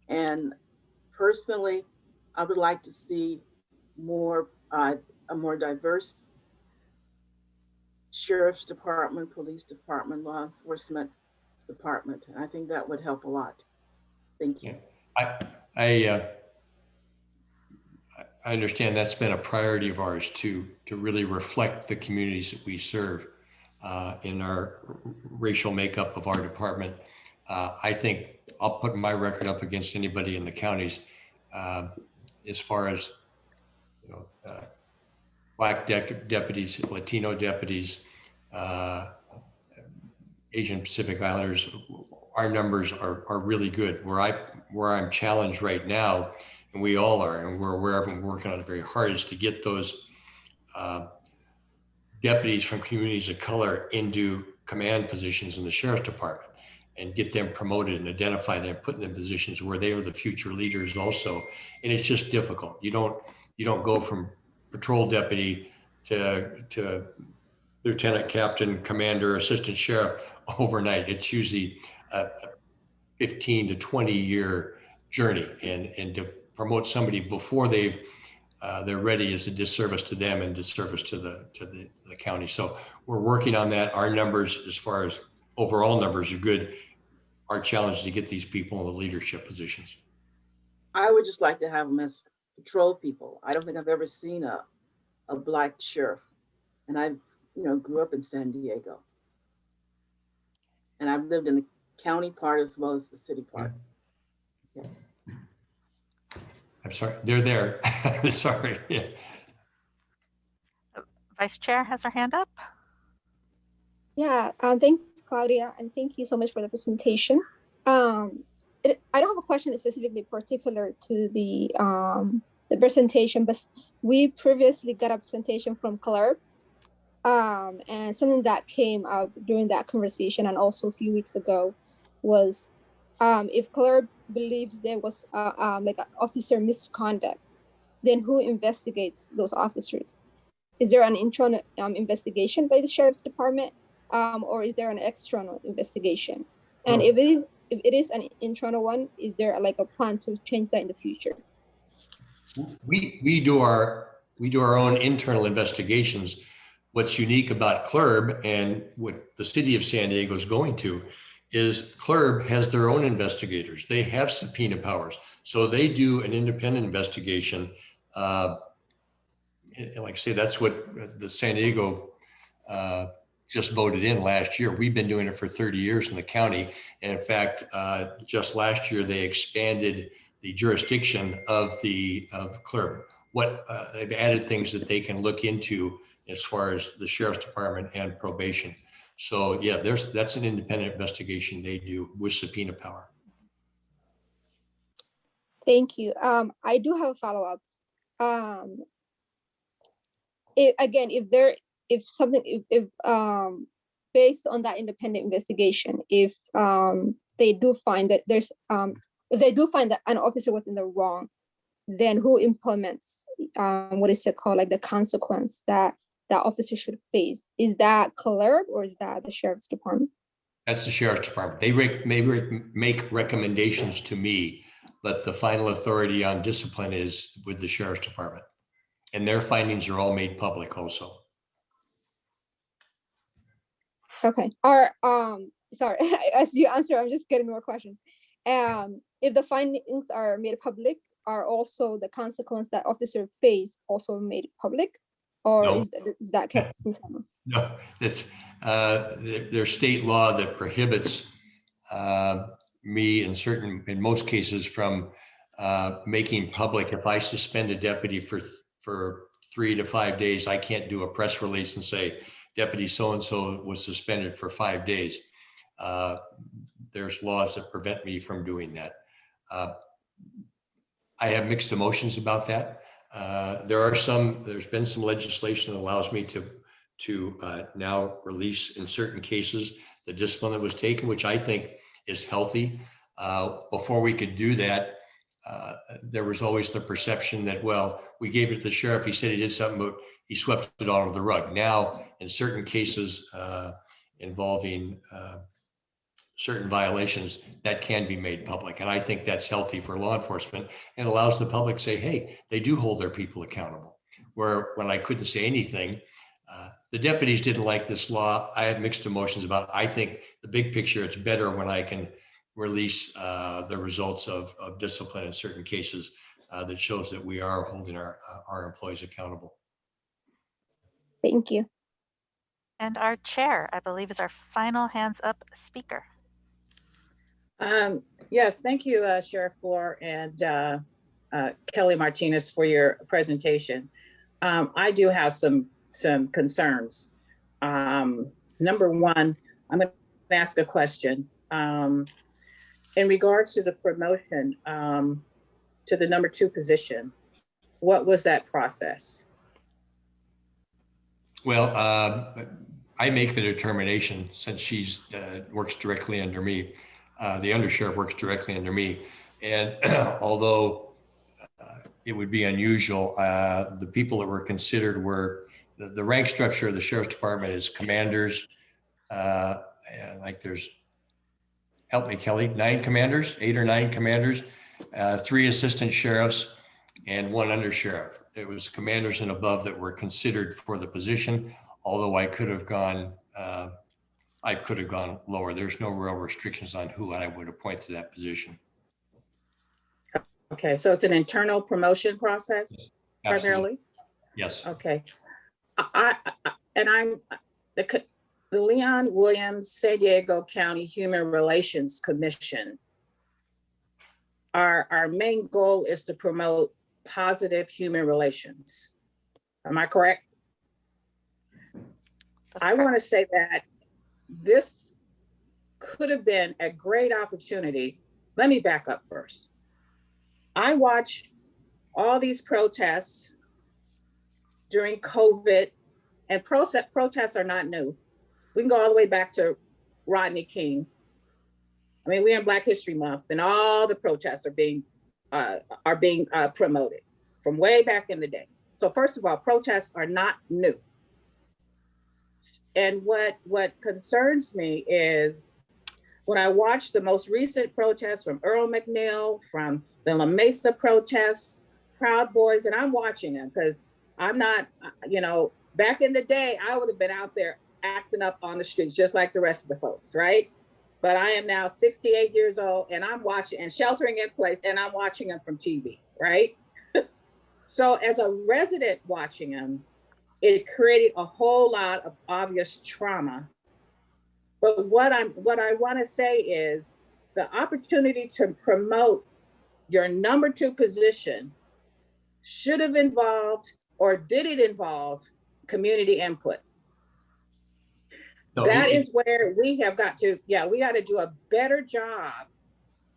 [SPEAKER 5] And personally, I would like to see a more diverse sheriff's department, police department, law enforcement department. And I think that would help a lot. Thank you.
[SPEAKER 18] I understand that's been a priority of ours to really reflect the communities that we serve in our racial makeup of our department. I think I'll put my record up against anybody in the counties as far as Black deputies, Latino deputies, Asian Pacific Islanders. Our numbers are really good. Where I'm challenged right now, and we all are, and we're aware of and working on it very hard, is to get those deputies from communities of color into command positions in the sheriff's department and get them promoted and identify them, put them in positions where they are the future leaders also. And it's just difficult. You don't go from patrol deputy to lieutenant, captain, commander, assistant sheriff overnight. It's usually a 15 to 20 year journey, and to promote somebody before they're ready is a disservice to them and disservice to the county. So we're working on that. Our numbers, as far as overall numbers, are good. Our challenge is to get these people in the leadership positions.
[SPEAKER 5] I would just like to have them as patrol people. I don't think I've ever seen a Black sheriff, and I grew up in San Diego, and I've lived in the county part as well as the city part. Yeah.
[SPEAKER 18] I'm sorry, they're there. Sorry. Yeah.
[SPEAKER 2] Vice Chair has her hand up.
[SPEAKER 14] Yeah, thanks, Claudia, and thank you so much for the presentation. I don't have a question specifically particular to the presentation, but we previously got a presentation from CLERB, and something that came out during that conversation and also a few weeks ago was if CLERB believes there was like an officer misconduct, then who investigates those officers? Is there an internal investigation by the sheriff's department, or is there an external investigation? And if it is an internal one, is there like a plan to change that in the future?
[SPEAKER 18] We do our own internal investigations. What's unique about CLERB and what the city of San Diego is going to is CLERB has their own investigators. They have subpoena powers. So they do an independent investigation. Like I say, that's what the San Diego just voted in last year. We've been doing it for 30 years in the county. And in fact, just last year, they expanded the jurisdiction of CLERB. They've added things that they can look into as far as the sheriff's department and probation. So yeah, that's an independent investigation they do with subpoena power.
[SPEAKER 14] Thank you. I do have a follow-up. Based on that independent investigation, if they do find that if they do find that an officer was in the wrong, then who implements what is it called, like the consequence that that officer should face? Is that clerk or is that the sheriff's department?
[SPEAKER 18] That's the sheriff's department. They may make recommendations to me, but the final authority on discipline is with the sheriff's department, and their findings are all made public also.
[SPEAKER 14] Okay. Sorry, as you answer, I'm just getting more questions. If the findings are made public, are also the consequence that officer face also made public, or
[SPEAKER 18] No.
[SPEAKER 14] is that kept informal?
[SPEAKER 18] No, it's there's state law that prohibits me in most cases from making public. If I suspend a deputy for 3 to 5 days, I can't do a press release and say deputy so-and-so was suspended for 5 days. There's laws that prevent me from doing that. I have mixed emotions about that. There's been some legislation that allows me to now release in certain cases the discipline that was taken, which I think is healthy. Before we could do that, there was always the perception that, well, we gave it to the sheriff, he said he did something, but he swept it under the rug. Now, in certain cases involving certain violations, that can be made public. And I think that's healthy for law enforcement and allows the public to say, hey, they do hold their people accountable. Where when I couldn't say anything, the deputies didn't like this law. I had mixed emotions about it. I think the big picture, it's better when I can release the results of discipline in certain cases that shows that we are holding our employees accountable.
[SPEAKER 14] Thank you.
[SPEAKER 2] And our chair, I believe, is our final hands up speaker.
[SPEAKER 9] Yes, thank you, Sheriff Gore and Kelly Martinez for your presentation. I do have some concerns. Number one, I'm going to ask a question. In regards to the promotion to the number 2 position, what was that process?
[SPEAKER 18] Well, I make the determination since she's works directly under me. The undersheriff works directly under me. And although it would be unusual, the people that were considered were, the rank structure of the sheriff's department is commanders. Like there's, help me, Kelly, 9 commanders, 8 or 9 commanders, 3 assistant sheriffs, and 1 undersheriff. It was commanders and above that were considered for the position, although I could have gone lower. There's no real restrictions on who I would appoint to that position.
[SPEAKER 9] Okay, so it's an internal promotion process primarily?
[SPEAKER 18] Yes.
[SPEAKER 9] Okay. I'm the Leon Williams San Diego County Human Relations Commission. Our main goal is to promote positive human relations. Am I correct? I want to say that this could have been a great opportunity. Let me back up first. I watched all these protests during COVID, and protests are not new. We can go all the way back to Rodney King. I mean, we're in Black History Month, and all the protests are being promoted from way back in the day. So first of all, protests are not new. And what concerns me is when I watch the most recent protests from Earl McNeil, from the La Mesa protests, Proud Boys, and I'm watching them because I'm not, back in the day, I would have been out there acting up on the streets just like the rest of the folks, right? But I am now 68 years old and I'm watching and sheltering in place and I'm watching them from TV, right? So as a resident watching them, it created a whole lot of obvious trauma. But what I want to say is the opportunity to promote your number 2 position should have involved, or did it involve, community input.
[SPEAKER 18] No,
[SPEAKER 9] That is where we have got to, we got to do a better job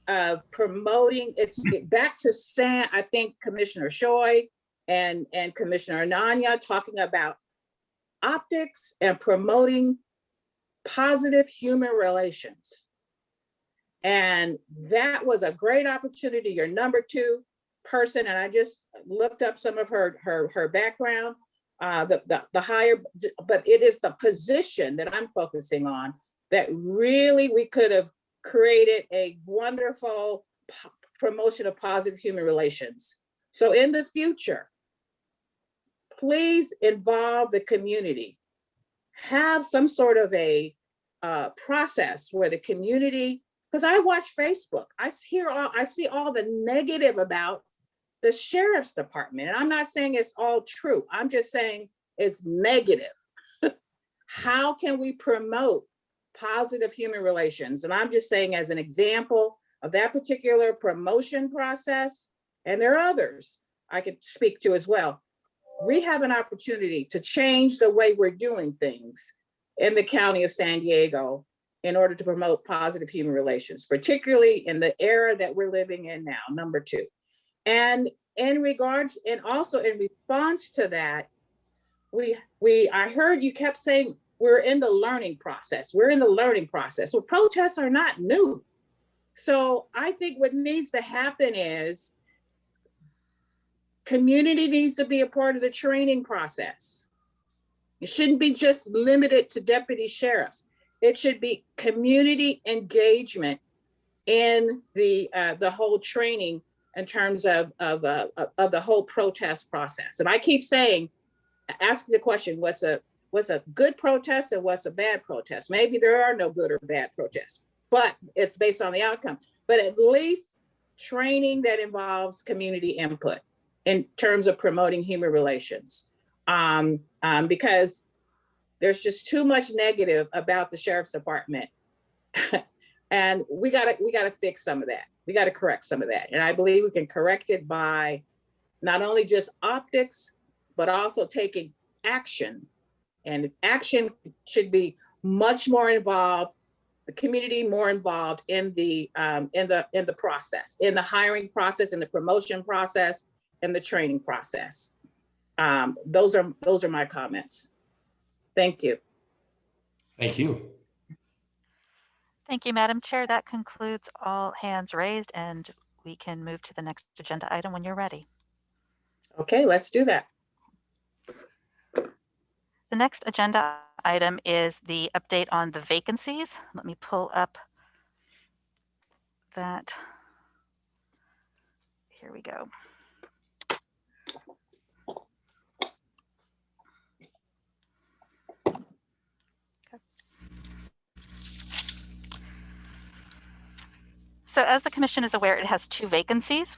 [SPEAKER 9] of promoting. It's back to Sam, I think Commissioner Choi and Commissioner Ananya talking about optics and promoting positive human relations. And that was a great opportunity. Your number 2 person, and I just looked up some of her background, the higher, but it is the position that I'm focusing on that really we could have created a wonderful promotion of positive human relations. So in the future, please involve the community. Have some sort of a process where the community, because I watch Facebook, I see all the negative about the sheriff's department. And I'm not saying it's all true. I'm just saying it's negative. How can we promote positive human relations? And I'm just saying as an example of that particular promotion process, and there are others I could speak to as well. We have an opportunity to change the way we're doing things in the County of San Diego in order to promote positive human relations, particularly in the era that we're living in now, number 2. And in regards, and also in response to that, I heard you kept saying we're in the learning process. We're in the learning process. Well, protests are not new. So I think what needs to happen is community needs to be a part of the training process. It shouldn't be just limited to deputy sheriffs. It should be community engagement in the whole training in terms of the whole protest process. And I keep saying, asking the question, what's a good protest and what's a bad protest? Maybe there are no good or bad protests, but it's based on the outcome. But at least training that involves community input in terms of promoting human relations. Because there's just too much negative about the sheriff's department. And we gotta fix some of that. We gotta correct some of that. And I believe we can correct it by not only just optics, but also taking action. And action should be much more involved, the community more involved in the process, in the hiring process, in the promotion process, and the training process. Those are my comments. Thank you.
[SPEAKER 18] Thank you.
[SPEAKER 2] Thank you, Madam Chair. That concludes all hands raised, and we can move to the next agenda item when you're ready.
[SPEAKER 9] Okay, let's do that.
[SPEAKER 2] The next agenda item is the update on the vacancies. Let me pull up that. Here we go. So as the commission is aware, it has 2 vacancies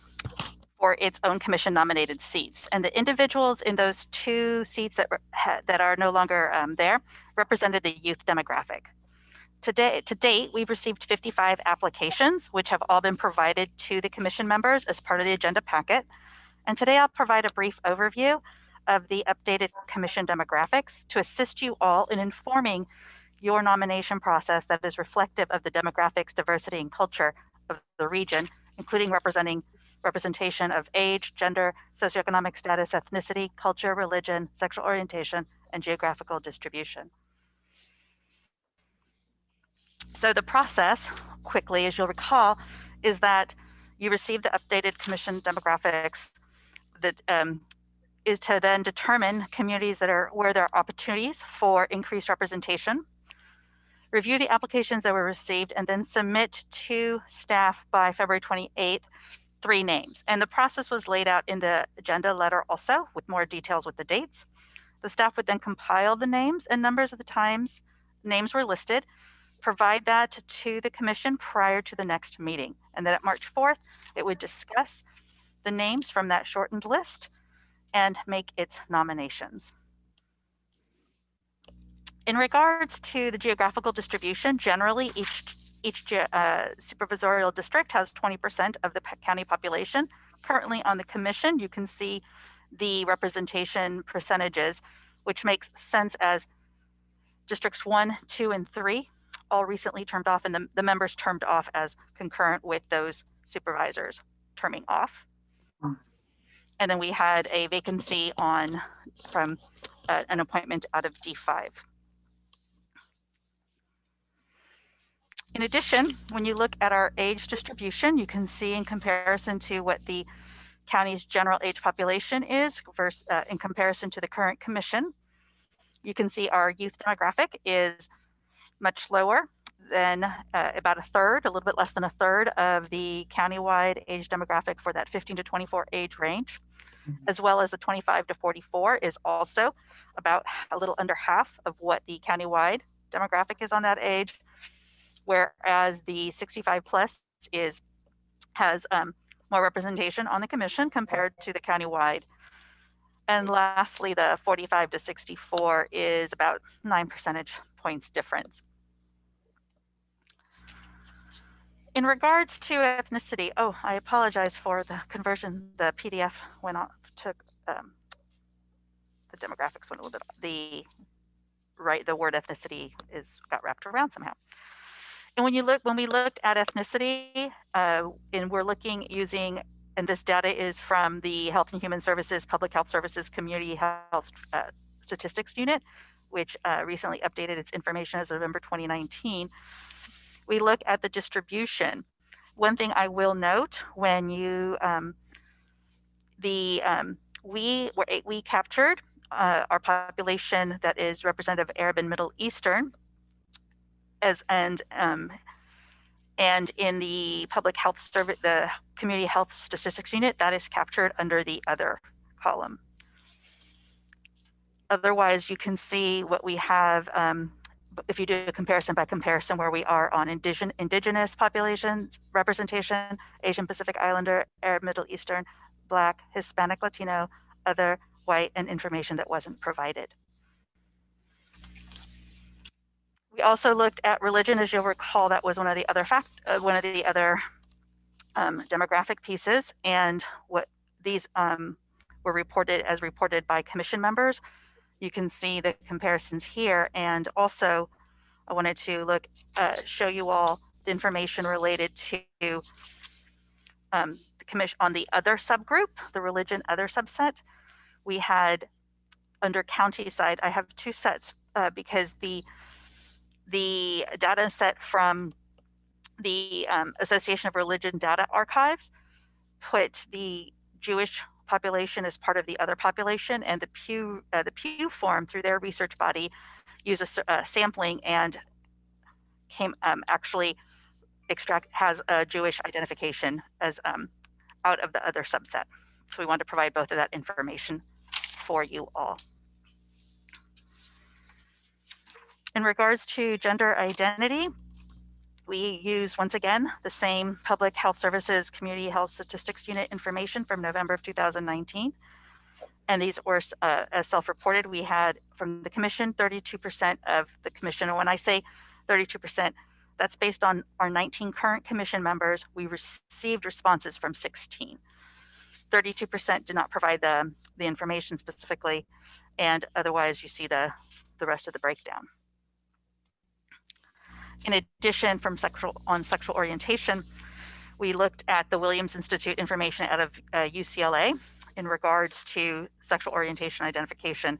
[SPEAKER 2] for its own commission nominated seats. And the individuals in those 2 seats that are no longer there represented the youth demographic. To date, we've received 55 applications, which have all been provided to the commission members as part of the agenda packet. And today I'll provide a brief overview of the updated commission demographics to assist you all in informing your nomination process that is reflective of the demographics, diversity, and culture of the region, including representation of age, gender, socioeconomic status, ethnicity, culture, religion, sexual orientation, and geographical distribution. So the process, quickly, as you'll recall, is that you receive the updated commission demographics that is to then determine communities where there are opportunities for increased representation, review the applications that were received, and then submit to staff by February 28th, 3 names. And the process was laid out in the agenda letter also with more details with the dates. The staff would then compile the names and numbers of the times names were listed, provide that to the commission prior to the next meeting. And then at March 4th, it would discuss the names from that shortened list and make its nominations. In regards to the geographical distribution, generally each supervisorial district has 20% of the county population. Currently on the commission, you can see the representation percentages which makes sense as districts 1, 2, and 3 all recently termed off, and the members termed off as concurrent with those supervisors terming off. And then we had a vacancy from an appointment out of D5. In addition, when you look at our age distribution, you can see in comparison to what the county's general age population is versus in comparison to the current commission, you can see our youth demographic is much lower than about a third, a little bit less than a third of the countywide age demographic for that 15 to 24 age range, as well as the 25 to 44 is also about a little under half of what the countywide demographic is on that age, whereas the 65 plus has more representation on the commission compared to the countywide. And lastly, the 45 to 64 is about 9 percentage points difference. In regards to ethnicity, oh, I apologize for the conversion. The PDF went off, the demographics went a little bit, the word ethnicity got wrapped around somehow. And when we looked at ethnicity, and we're looking using, and this data is from the Health and Human Services, Public Health Services Community Health Statistics Unit, which recently updated its information as of November 2019. We look at the distribution. One thing I will note, when you, we captured our population that is representative of Arab and Middle Eastern, and in the public health service, the community health statistics unit, that is captured under the other column. Otherwise, you can see what we have, if you do a comparison by comparison, where we are on indigenous populations representation, Asian Pacific Islander, Arab, Middle Eastern, Black, Hispanic, Latino, other, white, and information that wasn't provided. We also looked at religion. As you'll recall, that was one of the other demographic pieces, and what these were reported by commission members. You can see the comparisons here, and also I wanted to show you all the information related to the commission on the other subgroup, the religion other subset. We had under county side, I have two sets because the data set from the Association of Religion Data Archives put the Jewish population as part of the other population, and the Pew Forum, through their research body, used a sampling and actually has a Jewish identification as out of the other subset. So we wanted to provide both of that information for you all. In regards to gender identity, we use, once again, the same Public Health Services Community Health Statistics Unit information from November of 2019. And these were as self-reported. We had from the commission, 32% of the commission. And when I say 32%, that's based on our 19 current commission members. We received responses from 16. 32% did not provide the information specifically. And otherwise you see the rest of the breakdown. In addition, from sexual orientation, we looked at the Williams Institute information out of UCLA in regards to sexual orientation identification,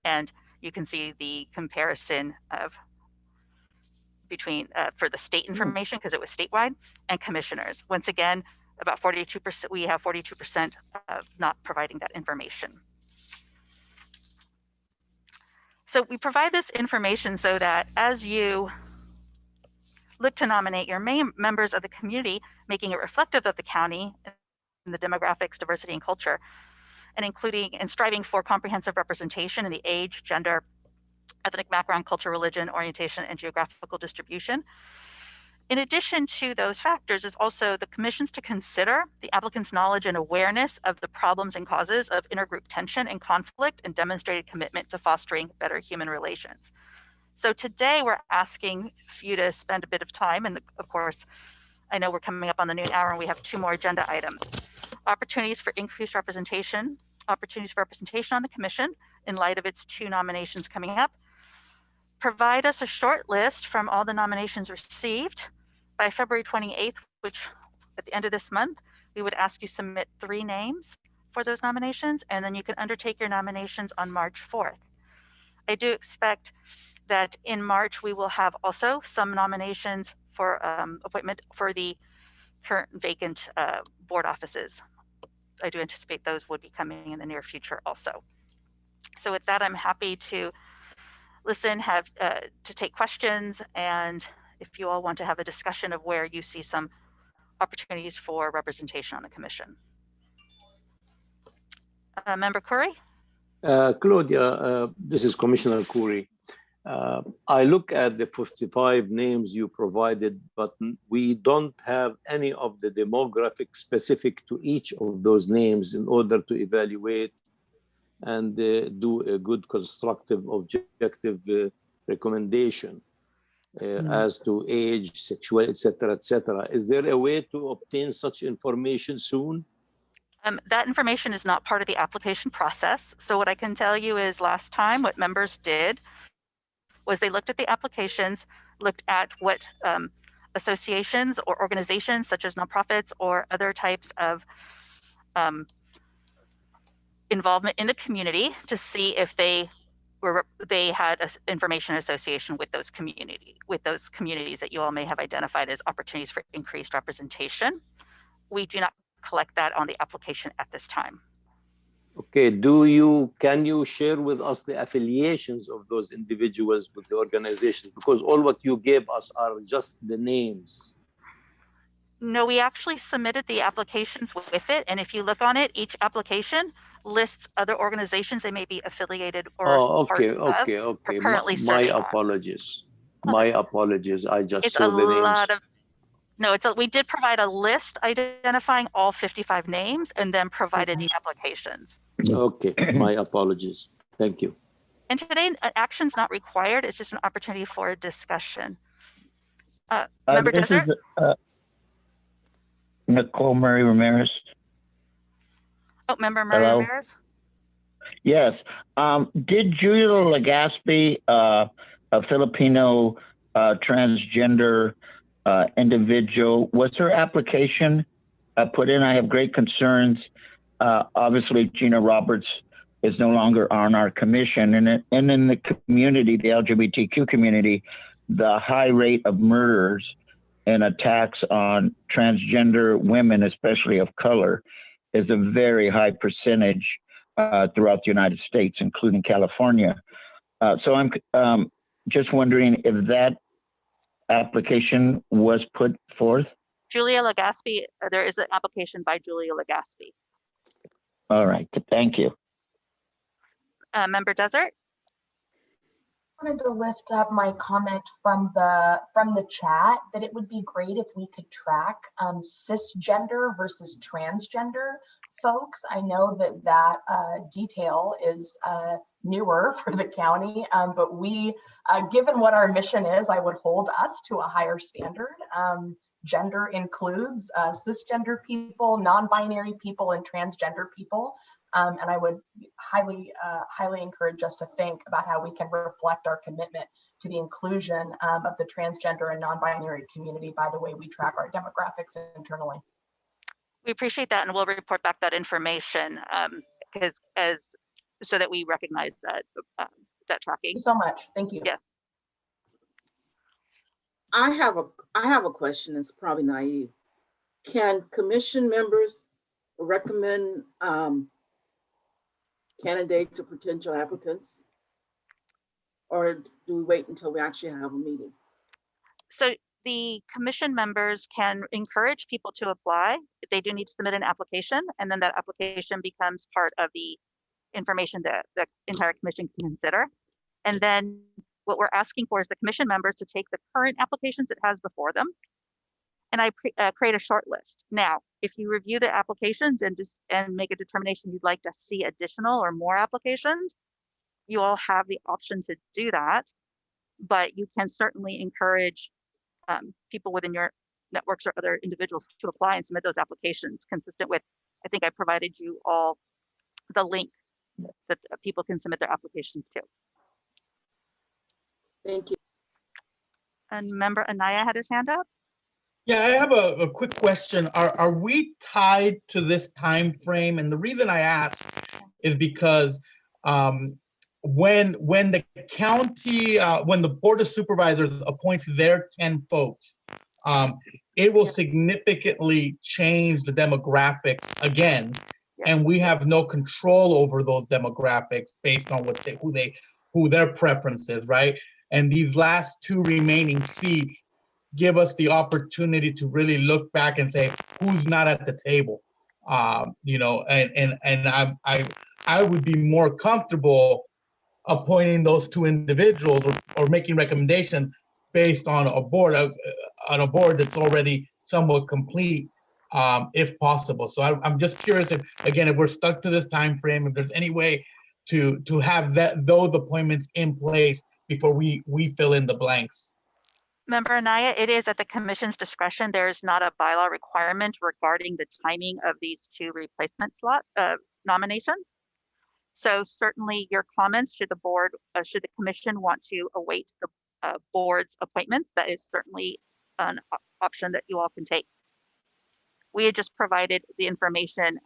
[SPEAKER 2] and you can see the comparison of between for the state information, because it was statewide, and commissioners. Once again, about 42%, we have 42% of not providing that information. So we provide this information so that as you look to nominate your main members of the community, making it reflective of the county and the demographics, diversity, and culture, and including and striving for comprehensive representation in the age, gender, ethnic background, culture, religion, orientation, and geographical distribution. In addition to those factors is also the commissions to consider the applicant's knowledge and awareness of the problems and causes of intergroup tension and conflict, and demonstrated commitment to fostering better human relations. So today we're asking you to spend a bit of time, and of course, I know we're coming up on the noon hour and we have 2 more agenda items. Opportunities for increased representation, opportunities for representation on the commission, in light of its 2 nominations coming up. Provide us a short list from all the nominations received by February 28th, which at the end of this month, we would ask you submit 3 names for those nominations, and then you can undertake your nominations on March 4th. I do expect that in March, we will have also some nominations for appointment for the current vacant board offices. I do anticipate those would be coming in the near future also. So with that, I'm happy to listen, to take questions, and if you all want to have a discussion of where you see some opportunities for representation on the commission. Member Curry?
[SPEAKER 20] Claudia, this is Commissioner Khoury. I look at the 55 names you provided, but we don't have any of the demographic specific to each of those names in order to evaluate and do a good constructive objective recommendation as to age, sexuality, etc., etc. Is there a way to obtain such information soon?
[SPEAKER 2] That information is not part of the application process. So what I can tell you is last time what members did was they looked at the applications, looked at what associations or organizations such as nonprofits or other types of involvement in the community to see if they had information association with those communities that you all may have identified as opportunities for increased representation. We do not collect that on the application at this time.
[SPEAKER 20] Okay, can you share with us the affiliations of those individuals with the organizations? Because all what you gave us are just the names.
[SPEAKER 2] No, we actually submitted the applications with it. And if you look on it, each application lists other organizations they may be affiliated or
[SPEAKER 20] okay.
[SPEAKER 2] currently
[SPEAKER 20] My
[SPEAKER 2] serving
[SPEAKER 20] apologies. My apologies. I just
[SPEAKER 2] it's
[SPEAKER 20] saw
[SPEAKER 2] a
[SPEAKER 20] the names.
[SPEAKER 2] lot of No, we did provide a list identifying all 55 names and then provided the applications.
[SPEAKER 20] Okay, my apologies. Thank you.
[SPEAKER 2] And today, action's not required. It's just an opportunity for a discussion. Member Desert?
[SPEAKER 7] Nicole Murray Ramirez.
[SPEAKER 2] Oh, Member Murray Ramirez?
[SPEAKER 7] Yes. Did Julia Legaspi, a Filipino transgender individual, was her application put in? I have great concerns. Obviously, Gina Roberts is no longer on our commission, and in the community, the LGBTQ community, the high rate of murders and attacks on transgender women, especially of color, is a very high percentage throughout the United States, including California. So I'm just wondering if that application was put forth.
[SPEAKER 2] Julia Legaspi, there is an application by Julia Legaspi.
[SPEAKER 7] All right, thank you.
[SPEAKER 2] Member Desert?
[SPEAKER 10] I wanted to lift up my comment from the chat that it would be great if we could track cisgender versus transgender folks. I know that detail is newer for the county, but we, given what our mission is, I would hold us to a higher standard. Gender includes cisgender people, non-binary people, and transgender people. And I would highly encourage us to think about how we can reflect our commitment to the inclusion of the transgender and non-binary community by the way we track our demographics internally.
[SPEAKER 2] We appreciate that, and we'll report back that information so that we recognize that tracking.
[SPEAKER 10] Thank you so much. Thank you.
[SPEAKER 2] Yes.
[SPEAKER 5] I have a question. It's probably naive. Can commission members recommend candidates or potential applicants, or do we wait until we actually have a meeting?
[SPEAKER 2] So the commission members can encourage people to apply. They do need to submit an application, and then that application becomes part of the information that the entire commission can consider. And then what we're asking for is the commission members to take the current applications it has before them, and I create a short list. Now, if you review the applications and make a determination you'd like to see additional or more applications, you all have the option to do that, but you can certainly encourage people within your networks or other individuals to apply and submit those applications consistent with, I think I provided you all the link that people can submit their applications to.
[SPEAKER 5] Thank you.
[SPEAKER 2] And member Anaya had his hand up.
[SPEAKER 17] Yeah, I have a quick question. Are we tied to this time frame? And the reason I ask is because when the county, when the Board of Supervisors appoints their 10 folks, it will significantly change the demographics again, and we have no control over those demographics based on what who their preference is, right? And these last 2 remaining seats give us the opportunity to really look back and say who's not at the table, you know, and I would be more comfortable appointing those 2 individuals or making recommendations based on a board that's already somewhat complete, if possible. So I'm just curious if, again, if we're stuck to this time frame, if there's any way to have those appointments in place before we fill in the blanks.
[SPEAKER 2] Member Anaya, it is at the commission's discretion. There's not a bylaw requirement regarding the timing of these 2 replacement slot nominations. So certainly your comments, should the commission want to await the board's appointments, that is certainly an option that you all can take. We had just provided the information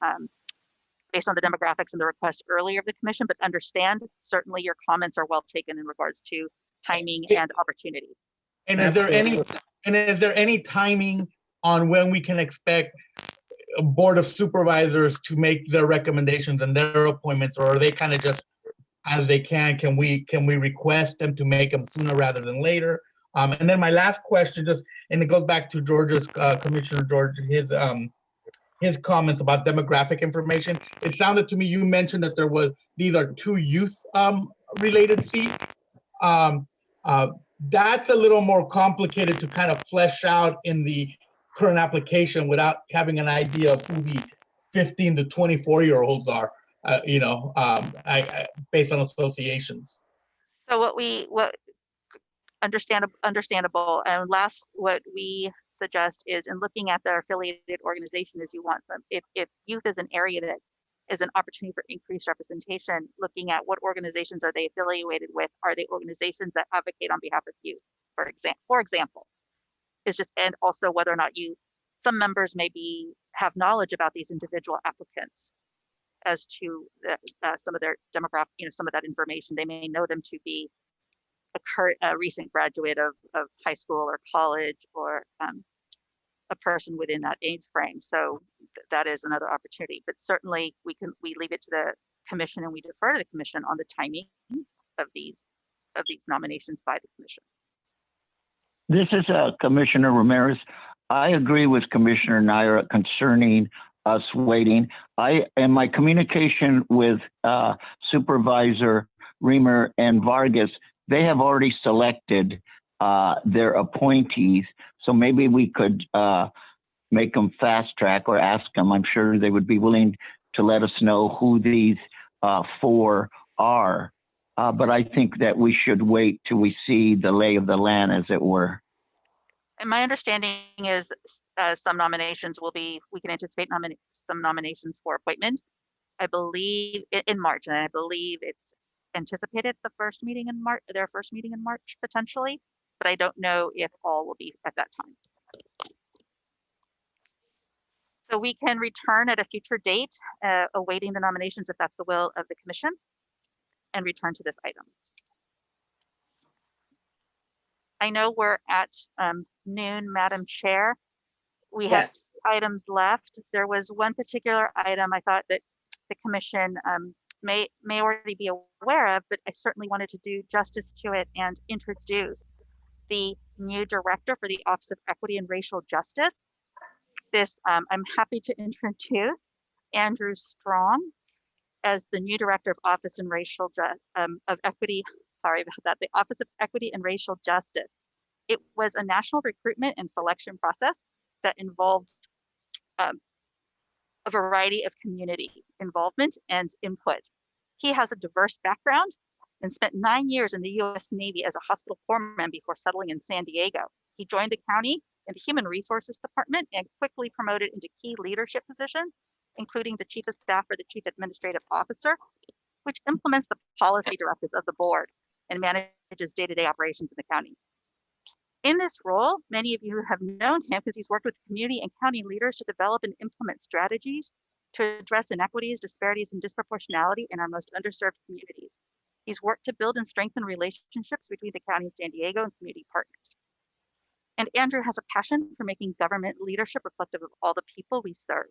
[SPEAKER 2] based on the demographics and the request earlier of the commission, but understand certainly your comments are well taken in regards to timing and opportunity.
[SPEAKER 17] And is there any timing on when we can expect a Board of Supervisors to make their recommendations and their appointments, or are they kind of just as they can? Can we request them to make them sooner rather than later? And then my last question, and it goes back to George's Commissioner George, his comments about demographic information. It sounded to me you mentioned that these are 2 youth related seats. That's a little more complicated to kind of flesh out in the current application without having an idea of who the 15 to 24-year-olds are, you know, based on associations.
[SPEAKER 2] So what understandable. And last, what we suggest is in looking at their affiliated organization is you want some, if youth is an area that is an opportunity for increased representation, looking at what organizations are they affiliated with? Are they organizations that advocate on behalf of youth, for example, is just, and also whether or not some members maybe have knowledge about these individual applicants as to some of their demographic, you know, some of that information. They may know them to be a recent graduate of high school or college, or a person within that age frame. So that is another opportunity, but certainly we leave it to the commission and we defer to the commission on the timing of these nominations by the commission.
[SPEAKER 7] This is Commissioner Ramirez. I agree with Commissioner Naira concerning us waiting. In my communication with Supervisor Reamer and Vargas, they have already selected their appointees. So maybe we could make them fast track or ask them. I'm sure they would be willing to let us know who these 4 are. But I think that we should wait till we see the lay of the land, as it were.
[SPEAKER 2] And my understanding is some nominations we can anticipate some nominations for appointment, I believe in March, and I believe it's anticipated their first meeting in March potentially, but I don't know if all will be at that time. So we can return at a future date, awaiting the nominations if that's the will of the commission, and return to this item. I know we're at noon, Madam Chair. We have items left. There was one particular item I thought that the commission may already be aware of, but I certainly wanted to do justice to it and introduce the new director for the Office of Equity and Racial Justice. I'm happy to introduce Andrew Strong as the new director of Office and Racial of Equity. Sorry about that. The Office of Equity and Racial Justice. It was a national recruitment and selection process that involved a variety of community involvement and input. He has a diverse background and spent 9 years in the U.S. Navy as a hospital corpsman before settling in San Diego. He joined the county in the Human Resources Department and quickly promoted into key leadership positions, including the Chief of Staff for the Chief Administrative Officer. which implements the policy directives of the board and manages day-to-day operations in the county. In this role, many of you have known him because he's worked with community and county leaders to develop and implement strategies to address inequities, disparities, and disproportionality in our most underserved communities. He's worked to build and strengthen relationships between the County of San Diego and community partners. And Andrew has a passion for making government leadership reflective of all the people we serve.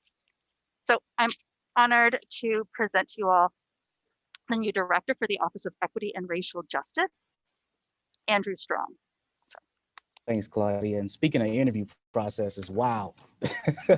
[SPEAKER 2] So I'm honored to present to you all the new director for the Office of Equity and Racial Justice, Andrew Strong.
[SPEAKER 4] Thanks, Claudia. And speaking of interview processes, wow.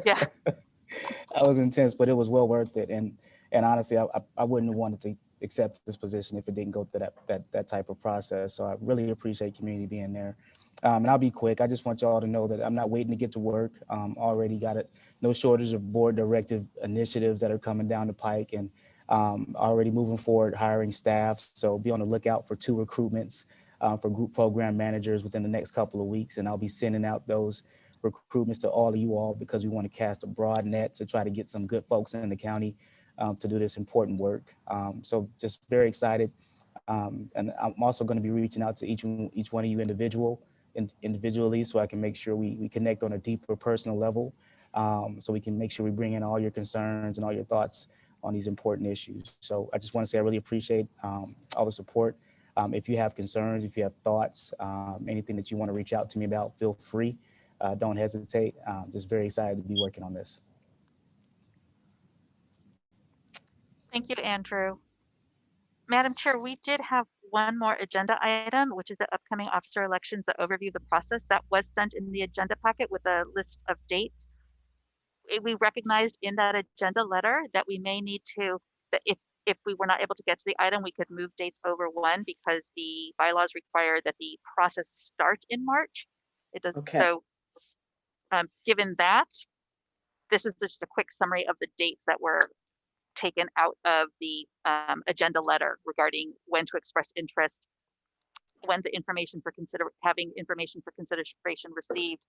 [SPEAKER 2] Yeah.
[SPEAKER 4] That was intense, but it was well worth it. And honestly, I wouldn't have wanted to accept this position if it didn't go through that type of process. So I really appreciate community being there. And I'll be quick. I just want y'all to know that I'm not waiting to get to work. Already got it. No shortage of board directive initiatives that are coming down the pike, and already moving forward, hiring staff. So be on the lookout for 2 recruitments for group program managers within the next couple of weeks. And I'll be sending out those recruitments to all of you all because we want to cast a broad net to try to get some good folks in the county to do this important work. So just very excited. And I'm also going to be reaching out to each one of you individually so I can make sure we connect on a deeper personal level, so we can make sure we bring in all your concerns and all your thoughts on these important issues. So I just want to say I really appreciate all the support. If you have concerns, if you have thoughts, anything that you want to reach out to me about, feel free. Don't hesitate. Just very excited to be working on this.
[SPEAKER 2] Thank you, Andrew. Madam Chair, we did have one more agenda item, which is the upcoming officer elections, the overview of the process that was sent in the agenda packet with a list of dates. We recognized in that agenda letter that we may need to, that if we were not able to get to the item, we could move dates over one because the bylaws require that the process start in March. It does. Okay. So given that, this is just a quick summary of the dates that were taken out of the agenda letter regarding when to express interest, when the information for having information for consideration received.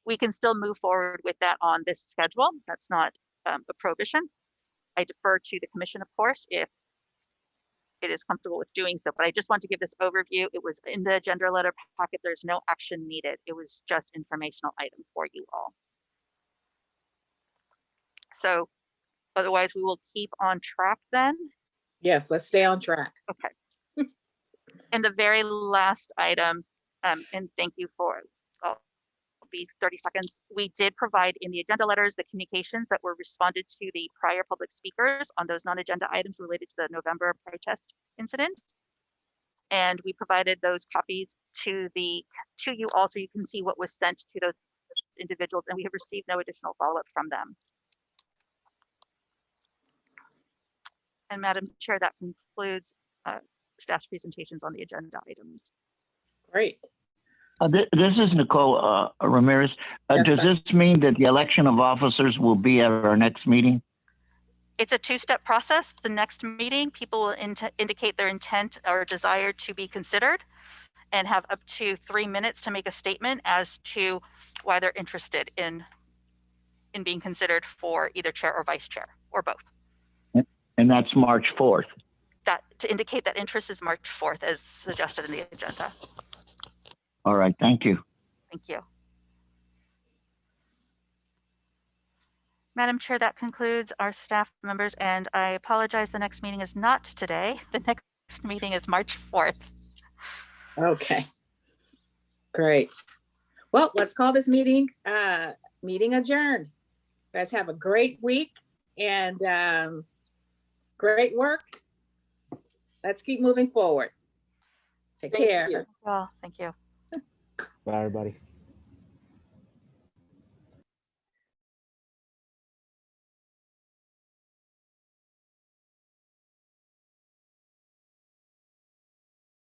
[SPEAKER 2] We can still move forward with that on this schedule. That's not a prohibition. I defer to the commission, of course, if it is comfortable with doing so, but I just want to give this overview. It was in the agenda letter packet. There's no action needed. It was just informational item for you all. So otherwise we will keep on track then.
[SPEAKER 9] Yes, let's stay on track.
[SPEAKER 2] Okay. And the very last item, and thank you for, I'll be 30 seconds. We did provide in the agenda letters the communications that were responded to the prior public speakers on those non-agenda items related to the November protest incident. And we provided those copies to you all so you can see what was sent to those individuals, and we have received no additional follow-up from them. And Madam Chair, that concludes staff's presentations on the agenda items.
[SPEAKER 9] Great.
[SPEAKER 7] This is Nicole Ramirez.
[SPEAKER 9] Yes,
[SPEAKER 7] does
[SPEAKER 9] sir.
[SPEAKER 7] this mean that the election of officers will be at our next meeting?
[SPEAKER 2] It's a 2-step process. The next meeting, people will indicate their intent or desire to be considered and have up to 3 minutes to make a statement as to why they're interested in being considered for either chair or vice chair or both.
[SPEAKER 7] And that's March 4th.
[SPEAKER 2] That to indicate that interest is March 4th as suggested in the agenda.
[SPEAKER 7] All right, thank you.
[SPEAKER 2] Thank you. Madam Chair, that concludes our staff members, and I apologize, the next meeting is not today. The next meeting is March 4th.
[SPEAKER 9] Okay. Great. Well, let's call this meeting adjourned. You guys have a great week and great work. Let's keep moving forward. Take care.
[SPEAKER 2] Well, thank you.
[SPEAKER 4] Bye, everybody.